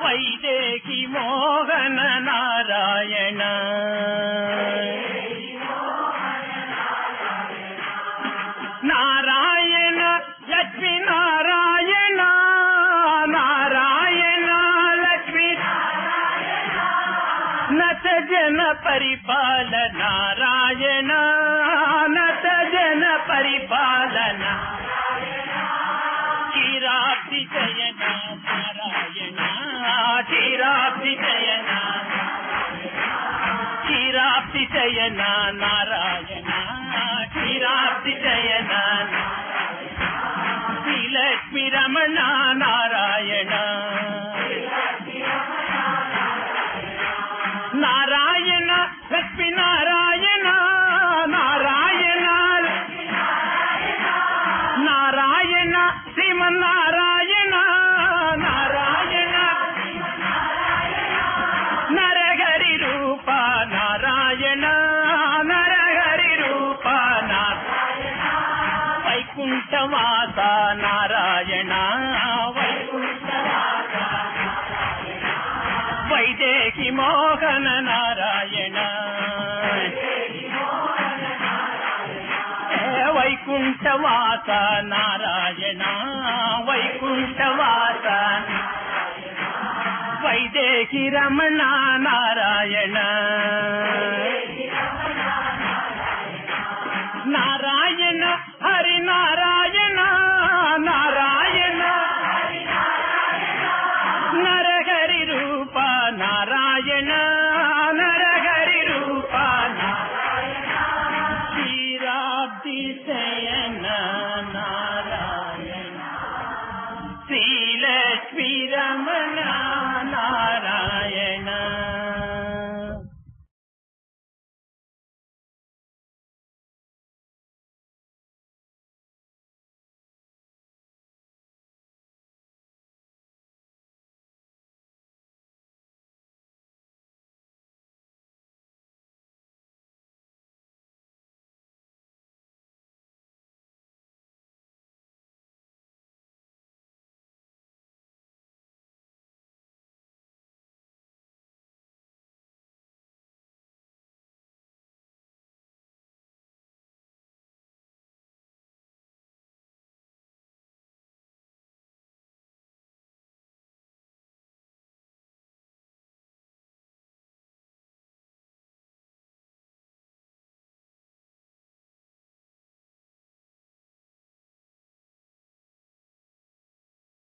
Vaidehi Mohana Narayana Narayana Lakshmi Narayana Narayana Lakshmi నత జన పరిపాల నారాయణ నత జన పరిపాలన క్షీరాబ్ది శయన నారాయణ క్షీరాబ్ది శయన క్షీరాబ్ది శయన నారాయణ క్షీరాబ్ది శయన శ్రీలక్ష్మీ రమణ నారాయణ నారాయణ లక్ష్మీ నారాయణ నారాయణ నారాయణ శ్రీమన్నారాయణ నారాయణ నరహరి రూప నారాయణ నరహరి రూప వైకుంఠవాస నారాయణ వైదేహి మోహన నారాయణ వైకుంఠవాస నారాయణ వైకుంఠవాస వైదేహి రమణ నారాయణ